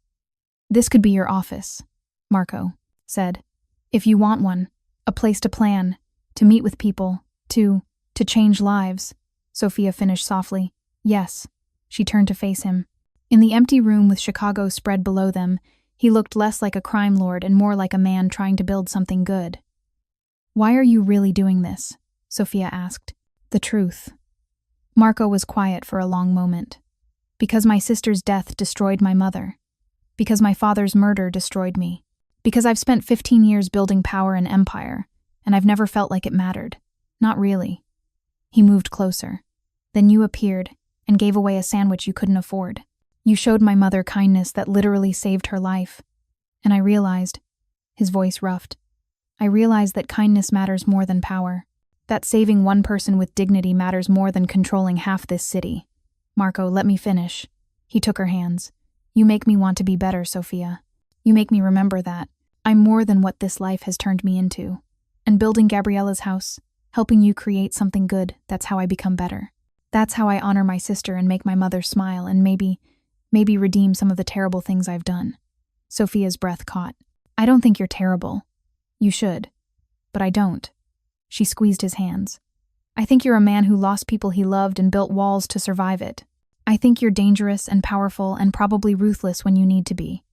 This could be your office, Marco said. If you want one, a place to plan, to meet with people, to change lives. Sofia finished softly. Yes. She turned to face him. In the empty room with Chicago spread below them, he looked less like a crime lord and more like a man trying to build something good. Why are you really doing this? Sofia asked. The truth. Marco was quiet for a long moment. Because my sister's death destroyed my mother. Because my father's murder destroyed me. Because I've spent 15 years building power and empire, and I've never felt like it mattered. Not really. He moved closer. Then you appeared and gave away a sandwich you couldn't afford. You showed my mother kindness that literally saved her life. And I realized, his voice roughed, I realized that kindness matters more than power. That saving one person with dignity matters more than controlling half this city. Marco, let me finish. He took her hands. You make me want to be better, Sofia. You make me remember that I'm more than what this life has turned me into. And building Gabriella's house, helping you create something good, that's how I become better. That's how I honor my sister and make my mother smile and maybe redeem some of the terrible things I've done. Sofia's breath caught. I don't think you're terrible. You should. But I don't. She squeezed his hands. I think you're a man who lost people he loved and built walls to survive it. I think you're dangerous and powerful and probably ruthless when you need to be.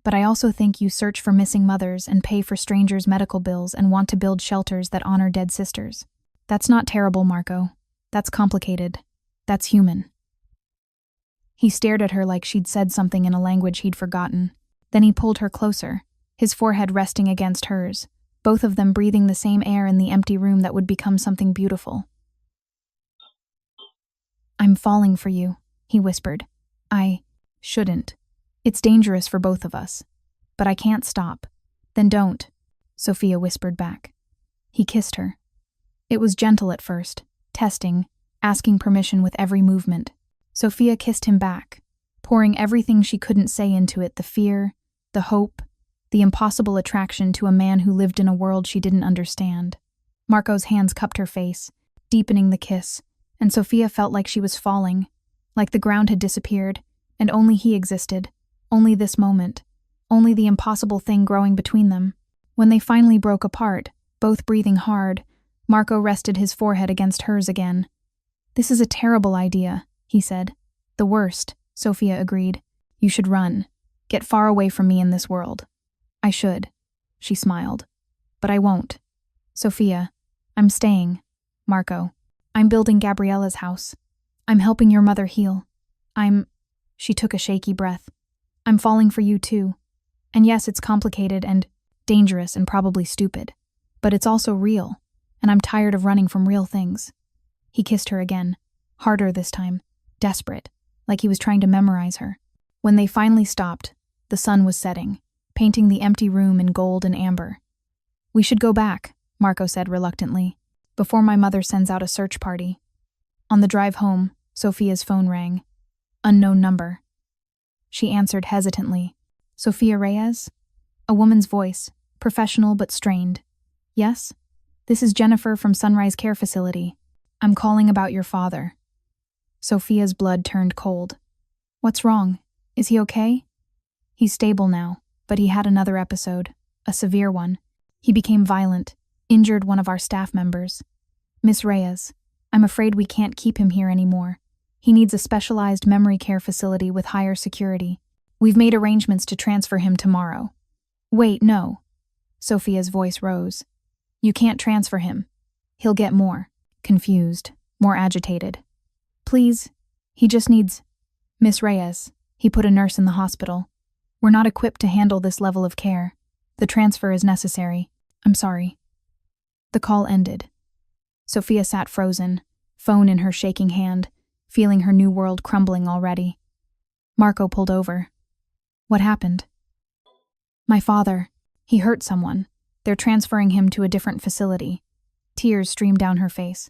But I also think you search for missing mothers and pay for strangers' medical bills and want to build shelters that honor dead sisters. That's not terrible, Marco. That's complicated. That's human. He stared at her like she'd said something in a language he'd forgotten. Then he pulled her closer, his forehead resting against hers, both of them breathing the same air in the empty room that would become something beautiful. I'm falling for you, he whispered. I shouldn't. It's dangerous for both of us. But I can't stop. Then don't, Sofia whispered back. He kissed her. It was gentle at first, testing, asking permission with every movement. Sofia kissed him back, pouring everything she couldn't say into it, the fear, the hope, the impossible attraction to a man who lived in a world she didn't understand. Marco's hands cupped her face, deepening the kiss, and Sofia felt like she was falling, like the ground had disappeared, and only he existed, only this moment, only the impossible thing growing between them. When they finally broke apart, both breathing hard, Marco rested his forehead against hers again. This is a terrible idea, he said. The worst, Sofia agreed. You should run. Get far away from me in this world. I should, she smiled. But I won't. Sofia, I'm staying. Marco, I'm building Gabriella's house. I'm helping your mother heal. She took a shaky breath. I'm falling for you too. And yes, it's complicated and dangerous and probably stupid. But it's also real, and I'm tired of running from real things. He kissed her again, harder this time, desperate, like he was trying to memorize her. When they finally stopped, the sun was setting, painting the empty room in gold and amber. We should go back, Marco said reluctantly, before my mother sends out a search party. On the drive home, Sofia's phone rang. Unknown number. She answered hesitantly. Sofia Reyes? A woman's voice, professional but strained. Yes? This is Jennifer from Sunrise Care Facility. I'm calling about your father. Sofia's blood turned cold. What's wrong? Is he okay? He's stable now, but he had another episode, a severe one. He became violent, injured one of our staff members. Miss Reyes, I'm afraid we can't keep him here anymore. He needs a specialized memory care facility with higher security. We've made arrangements to transfer him tomorrow. Wait, no. Sofia's voice rose. You can't transfer him. He'll get more confused, more agitated. Please, he just needs… Miss Reyes, he put a nurse in the hospital. We're not equipped to handle this level of care. The transfer is necessary. I'm sorry. The call ended. Sofia sat frozen, phone in her shaking hand, feeling her new world crumbling already. Marco pulled over. What happened? My father. He hurt someone. They're transferring him to a different facility. Tears streamed down her face.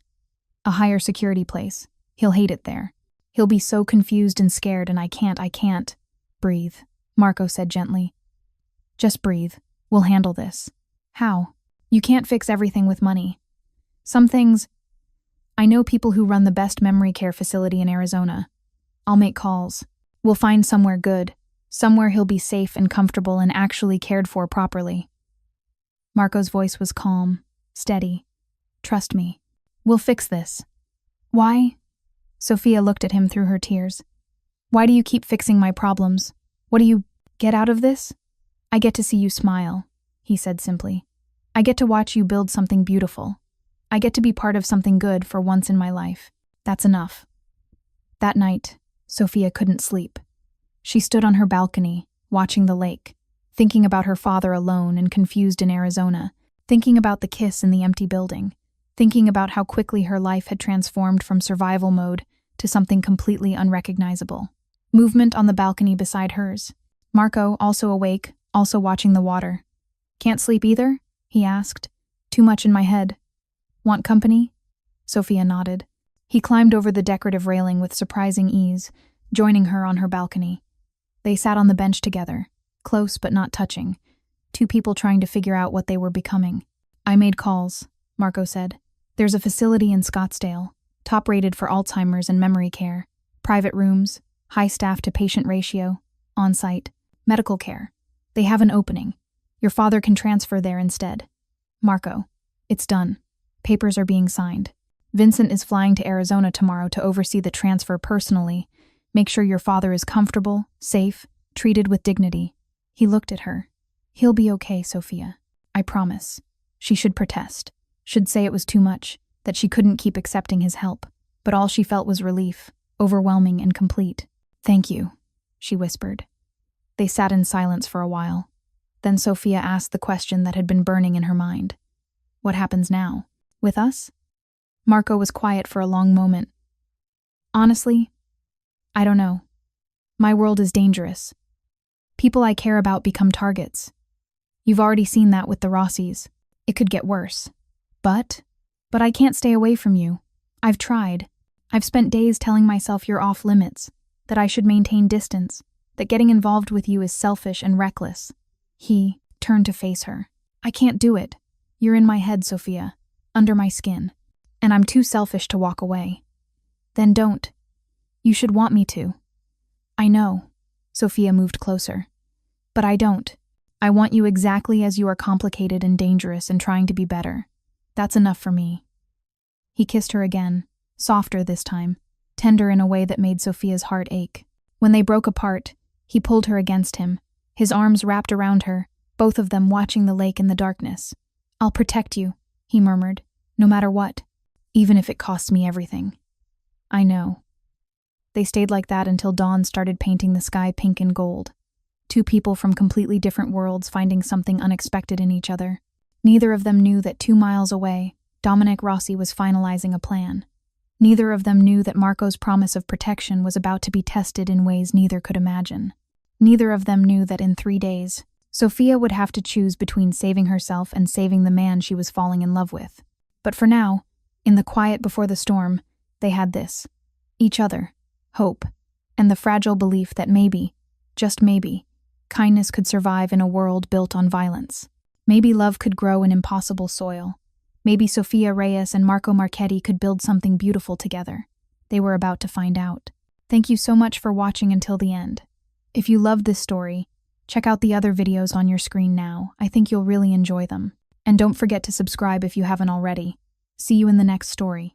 A higher security place. He'll hate it there. He'll be so confused and scared, and I can't. Breathe, Marco said gently. Just breathe. We'll handle this. How? You can't fix everything with money. Some things… I know people who run the best memory care facility in Arizona. I'll make calls. We'll find somewhere good, somewhere he'll be safe and comfortable and actually cared for properly. Marco's voice was calm, steady. Trust me. We'll fix this. Why? Sofia looked at him through her tears. Why do you keep fixing my problems? What do you get out of this? I get to see you smile, he said simply. I get to watch you build something beautiful. I get to be part of something good for once in my life. That's enough. That night, Sofia couldn't sleep. She stood on her balcony, watching the lake, thinking about her father alone and confused in Arizona, thinking about the kiss in the empty building, thinking about how quickly her life had transformed from survival mode to something completely unrecognizable. Movement on the balcony beside hers. Marco, also awake, also watching the water. Can't sleep either? He asked. Too much in my head. Want company? Sofia nodded. He climbed over the decorative railing with surprising ease, joining her on her balcony. They sat on the bench together, close but not touching, two people trying to figure out what they were becoming. I made calls, Marco said. There's a facility in Scottsdale, top-rated for Alzheimer's and memory care, private rooms, high staff-to-patient ratio, on-site, medical care. They have an opening. Your father can transfer there instead. Marco, it's done. Papers are being signed. Vincent is flying to Arizona tomorrow to oversee the transfer personally. Make sure your father is comfortable, safe, treated with dignity. He looked at her. He'll be okay, Sofia. I promise. She should protest. Should say it was too much, that she couldn't keep accepting his help. But all she felt was relief, overwhelming and complete. Thank you, she whispered. They sat in silence for a while. Then Sofia asked the question that had been burning in her mind. What happens now? With us? Marco was quiet for a long moment. Honestly, I don't know. My world is dangerous. People I care about become targets. You've already seen that with the Rossis. It could get worse. But I can't stay away from you. I've tried. I've spent days telling myself you're off limits, that I should maintain distance, that getting involved with you is selfish and reckless. He turned to face her. I can't do it. You're in my head, Sofia, under my skin, and I'm too selfish to walk away. Then don't. You should want me to. I know. Sofia moved closer. But I don't. I want you exactly as you are, complicated and dangerous and trying to be better. That's enough for me. He kissed her again, softer this time, tender in a way that made Sofia's heart ache. When they broke apart, he pulled her against him, his arms wrapped around her, both of them watching the lake in the darkness. I'll protect you, he murmured, no matter what, even if it costs me everything. I know. They stayed like that until dawn started painting the sky pink and gold. Two people from completely different worlds finding something unexpected in each other. Neither of them knew that 2 miles away, Dominic Rossi was finalizing a plan. Neither of them knew that Marco's promise of protection was about to be tested in ways neither could imagine. Neither of them knew that in 3 days, Sofia would have to choose between saving herself and saving the man she was falling in love with. But for now, in the quiet before the storm, they had this. Each other, hope, and the fragile belief that maybe, just maybe, kindness could survive in a world built on violence. Maybe love could grow in impossible soil. Maybe Sofia Reyes and Marco Marchetti could build something beautiful together. They were about to find out. Thank you so much for watching until the end. If you loved this story, Check out the other videos on your screen now. I think you'll really enjoy them. And don't forget to subscribe if you haven't already. See you in the next story.